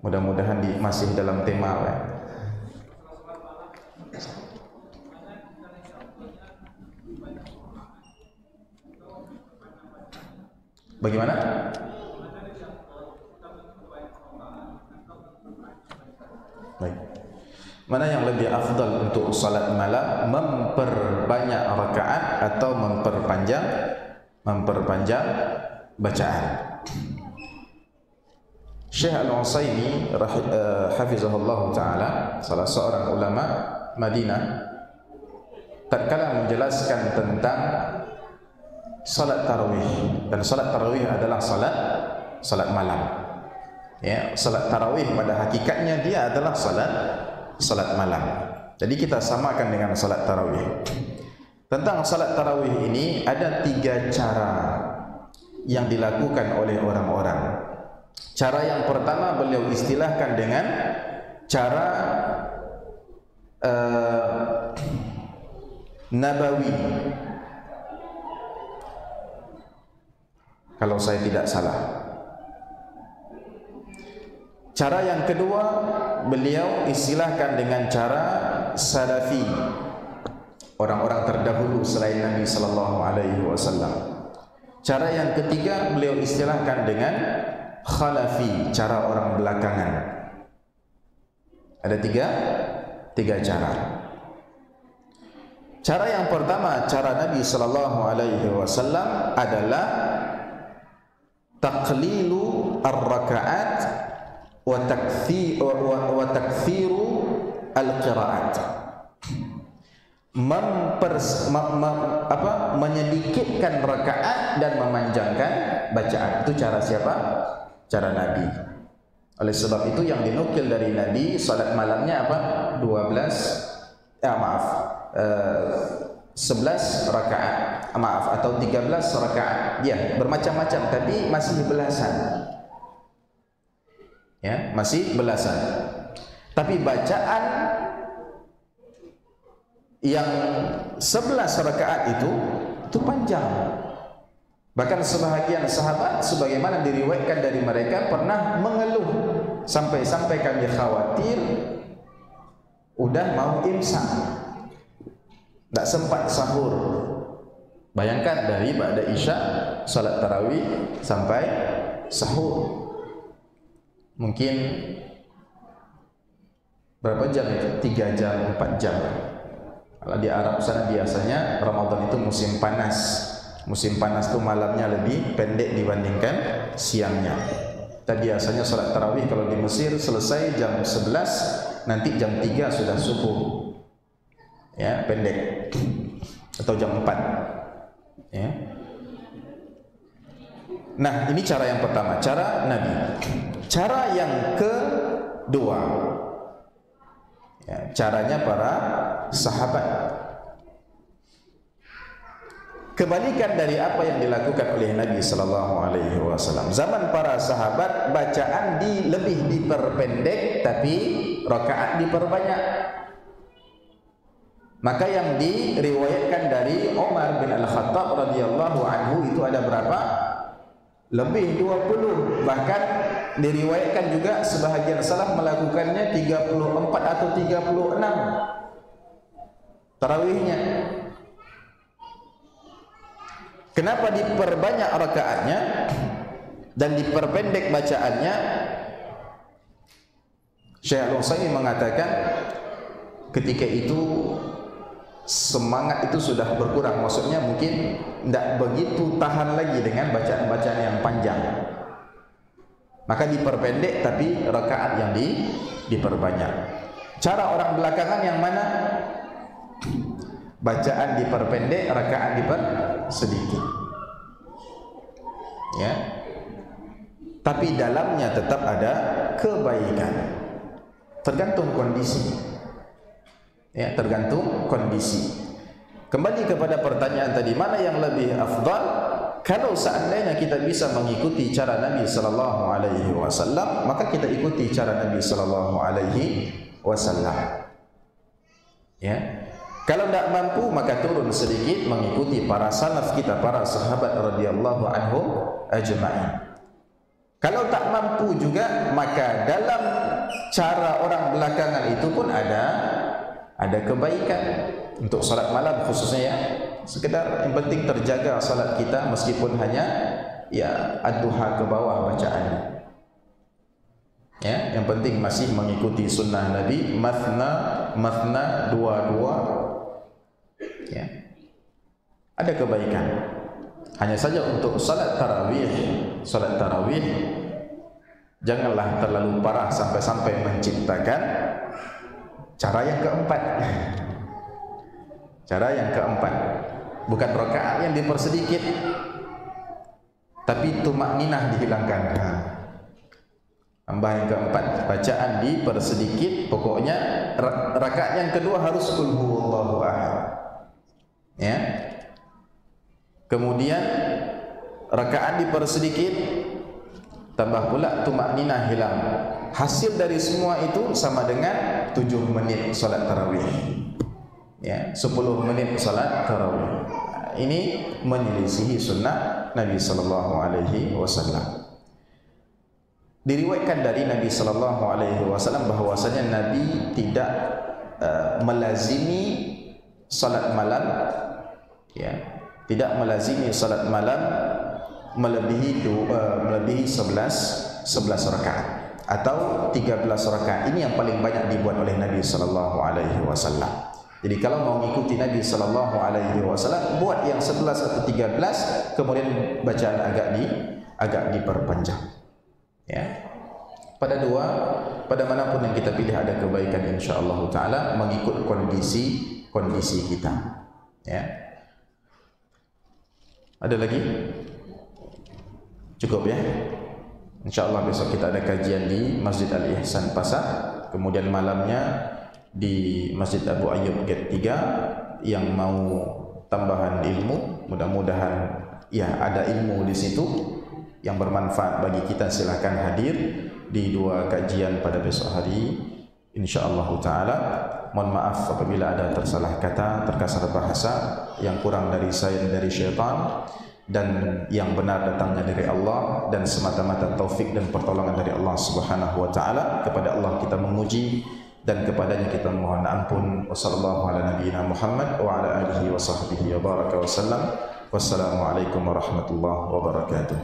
Mudah-mudahan masih dalam tema ya. Bagaimana? Baik. Mana yang lebih afdal untuk salat malam, memperbanyak rakaat atau memperpanjang bacaan? Syekh Al-Utsaimin hafizahullah taala, salah seorang ulama Madinah, tatkala menjelaskan tentang salat tarawih, dan salat tarawih adalah salat malam. Ya, salat tarawih pada hakikatnya dia adalah salat malam. Jadi kita samakan dengan salat tarawih. Tentang salat tarawih ini ada 3 cara yang dilakukan oleh orang-orang. Cara yang pertama beliau istilahkan dengan cara Nabawi kalau saya tidak salah. Cara yang kedua, beliau istilahkan dengan cara salafi, orang-orang terdahulu selain Nabi sallallahu alaihi wasallam. Cara yang ketiga, beliau istilahkan dengan khalafi, cara orang belakangan. Ada tiga cara. Cara yang pertama, cara Nabi sallallahu alaihi wasallam adalah taqlilu ar-raka'at wa takthiru al-qira'at. Menyedikitkan rakaat dan memanjangkan bacaan. Itu cara siapa? Cara Nabi. Oleh sebab itu yang dinukil dari Nabi, salat malamnya apa? 11 rakaat, atau 13 rakaat. Ya, bermacam-macam, tapi masih belasan. Ya, masih belasan. Tapi bacaan yang 11 rakaat itu panjang. Bahkan sebahagian sahabat, sebagaimana diriwayatkan dari mereka, pernah mengeluh sampai-sampai kami khawatir udah mau imsak, tak sempat sahur. Bayangkan dari ba'da isya salat tarawih sampai sahur, mungkin berapa jam itu? 3 jam, 4 jam. Kalau di Arab sana biasanya Ramadan itu musim panas. Musim panas itu malamnya lebih pendek dibandingkan siangnya. Kita biasanya salat tarawih kalau di Mesir selesai jam 11, nanti jam 3 sudah subuh. Ya, pendek. Atau jam 4. Ya. Nah, ini cara yang pertama, cara Nabi. Cara yang kedua, ya, caranya para sahabat. Kebalikan dari apa yang dilakukan oleh Nabi sallallahu alaihi wasallam. Zaman para sahabat bacaan lebih diperpendek, tapi rakaat diperbanyak. Maka yang diriwayatkan dari Umar bin Al-Khattab radhiyallahu anhu itu ada berapa? Lebih 20. Bahkan diriwayatkan juga sebahagian salaf melakukannya 34 atau 36 tarawihnya. Kenapa diperbanyak rakaatnya dan diperpendek bacaannya? Syekh Al-Utsaimin mengatakan ketika itu semangat itu sudah berkurang, maksudnya mungkin tidak begitu tahan lagi dengan bacaan-bacaan yang panjang, maka diperpendek tapi rakaat yang diperbanyak. Cara orang belakangan yang mana? Bacaan diperpendek, rakaat dipersedikit. Ya. Tapi dalamnya tetap ada kebaikan. Tergantung kondisi. Ya, tergantung kondisi. Kembali kepada pertanyaan tadi, mana yang lebih afdal? Kalau seandainya kita bisa mengikuti cara Nabi sallallahu alaihi wasallam, maka kita ikuti cara Nabi sallallahu alaihi wasallam. Ya. Kalau tidak mampu, maka turun sedikit mengikuti para salaf kita, para sahabat radhiyallahu anhum ajma'in. Kalau tak mampu juga, maka dalam cara orang belakangan itu pun ada kebaikan. Untuk salat malam khususnya, ya, sekedar yang penting terjaga salat kita meskipun hanya ya ad-duha ke bawah bacaannya. Ya, yang penting masih mengikuti sunnah Nabi, mathna, dua. Ya. Ada kebaikan. Hanya saja untuk salat tarawih janganlah terlalu parah sampai menciptakan cara yang keempat. Cara yang keempat, bukan rakaat yang dipersedikit, tapi tumakninah dihilangkan. Tambah yang keempat, bacaan dipersedikit, pokoknya rakaat yang kedua harus qul huwallahu ahad. Ya. Kemudian rakaat dipersedikit, tambah pula tumakninah hilang. Hasil dari semua itu sama dengan 7 menit salat tarawih. Ya, 10 menit salat tarawih. ini menyelisihi sunnah Nabi sallallahu alaihi wasallam. Diriwayatkan dari Nabi sallallahu alaihi wasallam bahwasanya Nabi tidak melazimi salat malam, ya, tidak melazimi salat malam melebihi 11 rakaat atau 13 rakaat. Ini yang paling banyak dibuat oleh Nabi sallallahu alaihi wasallam. Jadi kalau mau mengikuti Nabi sallallahu alaihi wasallam, buat yang 11 atau 13, kemudian bacaan agak diperpanjang. Ya. Pada manapun yang kita pilih ada kebaikan insyaallah taala mengikut kondisi kita. Ya. Ada lagi? Cukup ya? InsyaAllah besok kita ada kajian di Masjid Al-Ihsan Pasar, kemudian malamnya di Masjid Abu Ayyub Gate 3. Yang mau tambahan ilmu, mudah-mudahan ya ada ilmu di situ yang bermanfaat bagi kita, silakan hadir di 2 kajian pada besok hari insyaallah taala. Mohon maaf apabila ada tersalah kata, terkasar bahasa, yang kurang dari saya dan dari syaitan, dan yang benar datangnya dari Allah dan semata-mata taufik dan pertolongan dari Allah Subhanahu wa taala. Kepada Allah kita memuji dan kepadanya kita mohon ampun. Wassallallahu ala nabiyyina Muhammad wa ala alihi wa sahbihi wa baraka wa sallam. Wassalamualaikum warahmatullahi wabarakatuh.